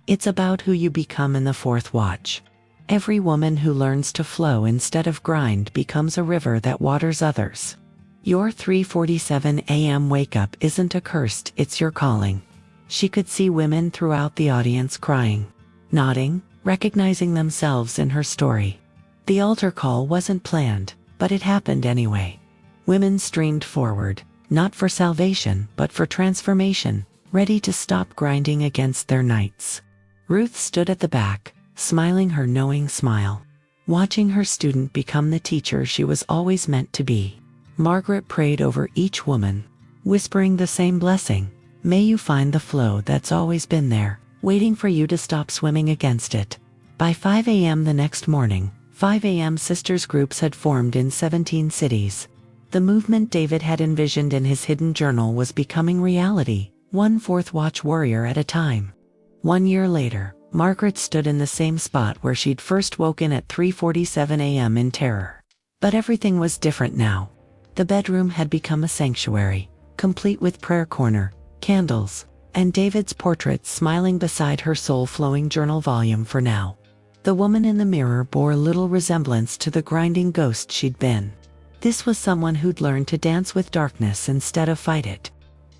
It's about who you become in the fourth watch. Every woman who learns to flow instead of grind becomes a river that waters others. Your 3:47 a.m. wake-up isn't a curse, it's your calling." She could see women throughout the audience crying, nodding, recognizing themselves in her story. The altar call wasn't planned, but it happened anyway. Women streamed forward, not for salvation but for transformation, ready to stop grinding against their nights. Ruth stood at the back, smiling her knowing smile, watching her student become the teacher she was always meant to be. Margaret prayed over each woman, whispering the same blessing. "May you find the flow that's always been there, waiting for you to stop swimming against it." By 5 a.m. the next morning, 5 a.m. sisters groups had formed in 17 cities. The movement David had envisioned in his hidden journal was becoming reality, one fourth watch warrior at a time. 1 year later, Margaret stood in the same spot where she'd first woken at 3:47 a.m. in terror. But everything was different now. The bedroom had become a sanctuary, complete with prayer corner, candles, and David's portrait smiling beside her soul-flowing journal volume. For now, the woman in the mirror bore little resemblance to the grinding ghost she'd been. This was someone who'd learned to dance with darkness instead of fight it.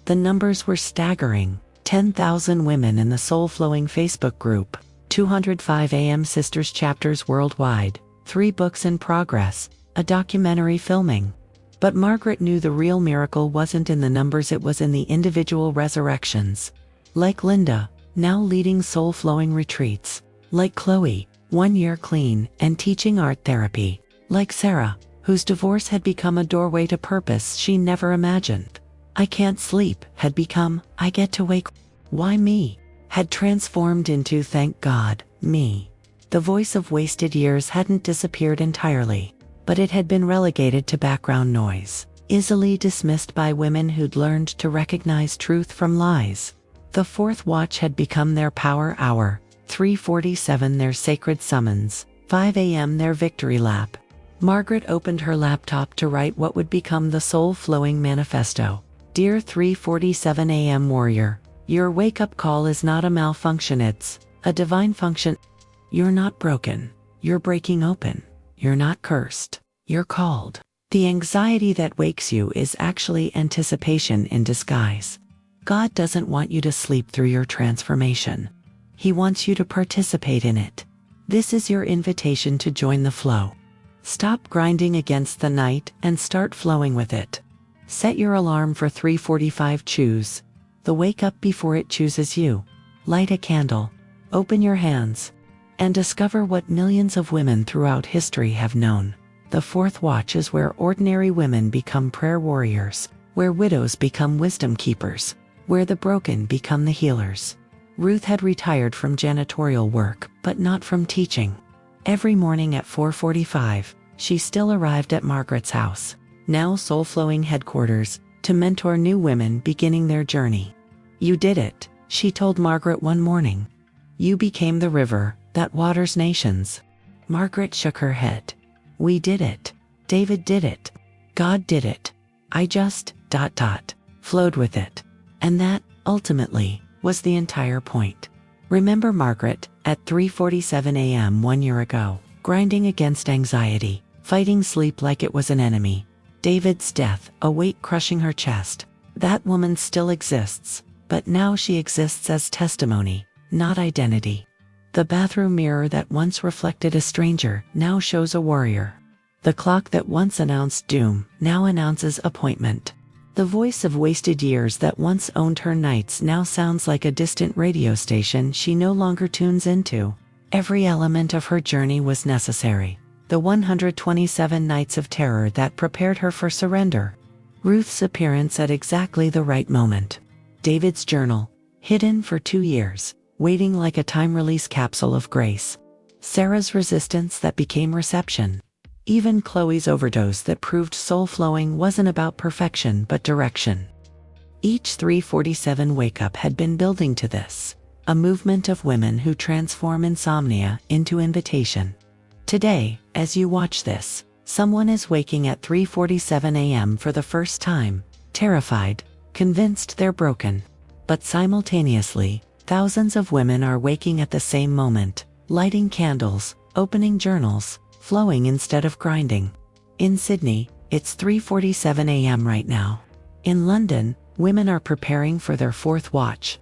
The numbers were staggering: 10,000 women in the soul-flowing Facebook group, 205 AM Sisters chapters worldwide, 3 books in progress, a documentary filming. But Margaret knew the real miracle wasn't in the numbers, it was in the individual resurrections. Like Linda, now leading soul-flowing retreats. Like Chloe, 1 year clean and teaching art therapy. Like Sarah, whose divorce had become a doorway to purpose she never imagined. "I can't sleep" had become, "I get to wake. Why me?" had transformed into, "Thank God, me." The voice of wasted years hadn't disappeared entirely, but it had been relegated to background noise, easily dismissed by women who'd learned to recognize truth from lies. The fourth watch had become their power hour, 3:47 their sacred summons, 5 a.m. their victory lap. Margaret opened her laptop to write what would become the soul-flowing manifesto. "Dear 3:47 a.m. warrior, your wake-up call is not a malfunction, it's a divine function. You're not broken, you're breaking open. You're not cursed, you're called. The anxiety that wakes you is actually anticipation in disguise. God doesn't want you to sleep through your transformation. He wants you to participate in it. This is your invitation to join the flow. Stop grinding against the night and start flowing with it. Set your alarm for 3:45. Choose the wake up before it chooses you. Light a candle, open your hands, and discover what millions of women throughout history have known. The fourth watch is where ordinary women become prayer warriors, where widows become wisdom keepers, where the broken become the healers." Ruth had retired from janitorial work, but not from teaching. Every morning at 4:45, she still arrived at Margaret's house, now soul-flowing headquarters, to mentor new women beginning their journey. You did it, she told Margaret one morning. You became the river that waters nations. Margaret shook her head. We did it. David did it. God did it. I just, flowed with it. And that, ultimately, was the entire point. Remember Margaret, at 3:47 a.m. 1 year ago, grinding against anxiety, fighting sleep like it was an enemy. David's death, a weight crushing her chest. That woman still exists, but now she exists as testimony, not identity. The bathroom mirror that once reflected a stranger now shows a warrior. The clock that once announced doom now announces appointment. The voice of wasted years that once owned her nights now sounds like a distant radio station she no longer tunes into. Every element of her journey was necessary. The 127 nights of terror that prepared her for surrender. Ruth's appearance at exactly the right moment. David's journal, hidden for 2 years, waiting like a time-release capsule of grace. Sarah's resistance that became reception. Even Chloe's overdose that proved soul-flowing wasn't about perfection but direction. Each 3:47 wake-up had been building to this, a movement of women who transform insomnia into invitation. Today, as you watch this, someone is waking at 3:47 a.m. for the first time, terrified, convinced they're broken. But simultaneously, thousands of women are waking at the same moment, lighting candles, opening journals, flowing instead of grinding. In Sydney, it's 3:47 a.m. right now. In London, women are preparing for their 4th watch.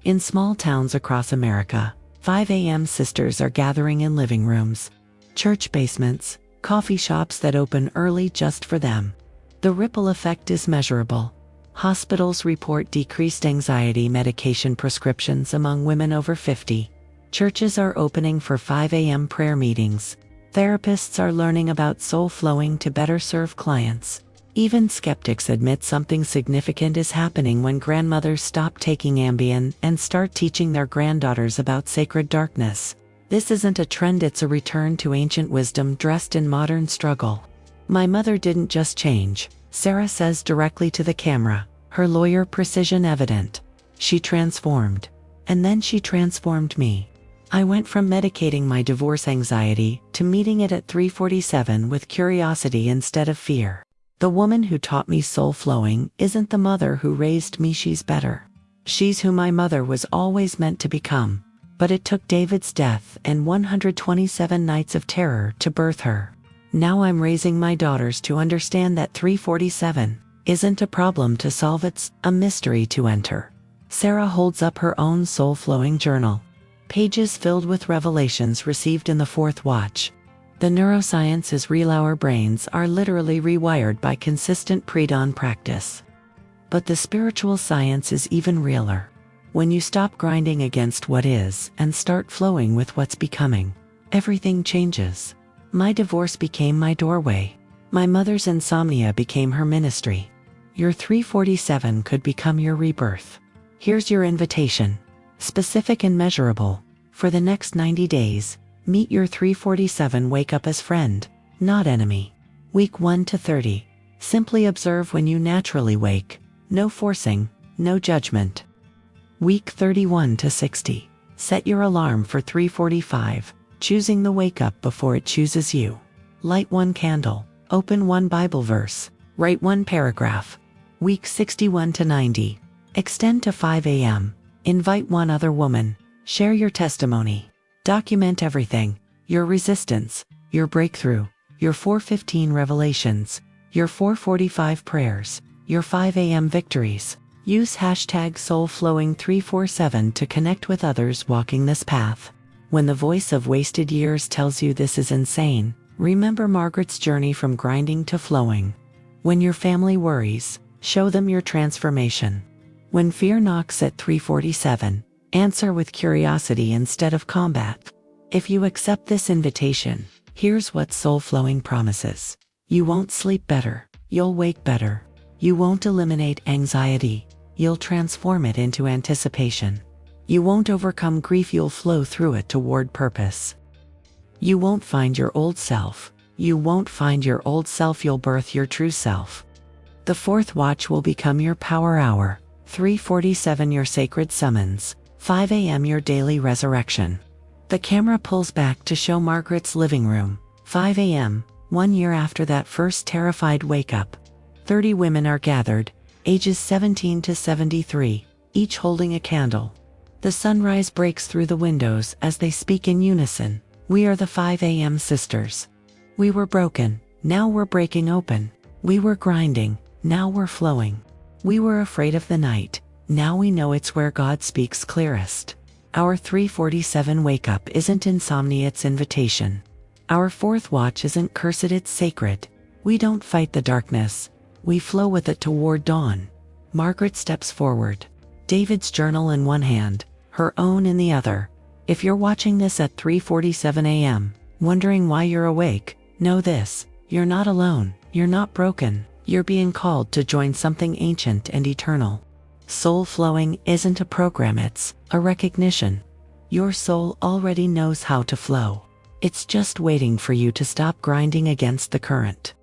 In small towns across America, 5 a.m. sisters are gathering in living rooms, church basements, coffee shops that open early just for them. The ripple effect is measurable. Hospitals report decreased anxiety medication prescriptions among women over 50. Churches are opening for 5 a.m. prayer meetings. Therapists are learning about soul flowing to better serve clients. Even skeptics admit something significant is happening when grandmothers stop taking Ambien and start teaching their granddaughters about sacred darkness. This isn't a trend, it's a return to ancient wisdom dressed in modern struggle. My mother didn't just change, Sarah says directly to the camera, her lawyer precision evident. She transformed. And then she transformed me. I went from medicating my divorce anxiety to meeting it at 3:47 with curiosity instead of fear. The woman who taught me soul flowing isn't the mother who raised me, she's better. She's who my mother was always meant to become. But it took David's death and 127 nights of terror to birth her. Now I'm raising my daughters to understand that 3:47 isn't a problem to solve, it's a mystery to enter. Sarah holds up her own soul flowing journal. Pages filled with revelations received in the 4th watch. The neuroscience is real, our brains are literally rewired by consistent pre-dawn practice. But the spiritual science is even realer. When you stop grinding against what is and start flowing with what's becoming, everything changes. My divorce became my doorway. My mother's insomnia became her ministry. Your 3:47 could become your rebirth. Here's your invitation. Specific and measurable. For the next 90 days, meet your 3:47 wake up as friend, not enemy. Week 1 to 30. Simply observe when you naturally wake. No forcing, no judgment. Week 31 to 60. Set your alarm for 3:45, choosing the wake up before it chooses you. Light 1 candle, open 1 Bible verse, write 1 paragraph. Week 61 to 90. Extend to 5 a.m. Invite 1 other woman. Share your testimony. Document everything. Your resistance, your breakthrough, your 4:15 revelations, your 4:45 prayers, your 5 a.m. victories. Use hashtag SoulFlowing347 to connect with others walking this path. When the voice of wasted years tells you this is insane, remember Margaret's journey from grinding to flowing. When your family worries, show them your transformation. When fear knocks at 3:47, answer with curiosity instead of combat. If you accept this invitation, here's what soul flowing promises. You won't sleep better, you'll wake better. You won't eliminate anxiety, you'll transform it into anticipation. You won't overcome grief, you'll flow through it toward purpose. You won't find your old self, you'll birth your true self. The fourth watch will become your power hour. 3:47 your sacred summons. 5 a.m. your daily resurrection. The camera pulls back to show Margaret's living room. 5 a.m., 1 year after that first terrified wake-up. 30 women are gathered, ages 17 to 73, each holding a candle. The sunrise breaks through the windows as they speak in unison. We are the 5 a.m. sisters. We were broken, now we're breaking open. We were grinding, now we're flowing. We were afraid of the night, now we know it's where God speaks clearest. Our 3:47 wake-up isn't insomnia, it's invitation. Our fourth watch isn't cursed, it's sacred. We don't fight the darkness, we flow with it toward dawn. Margaret steps forward, David's journal in one hand, her own in the other. If you're watching this at 3:47 a.m., wondering why you're awake, know this: you're not alone, you're not broken, you're being called to join something ancient and eternal. Soul flowing isn't a program, it's a recognition. Your soul already knows how to flow. It's just waiting for you to stop grinding against the current.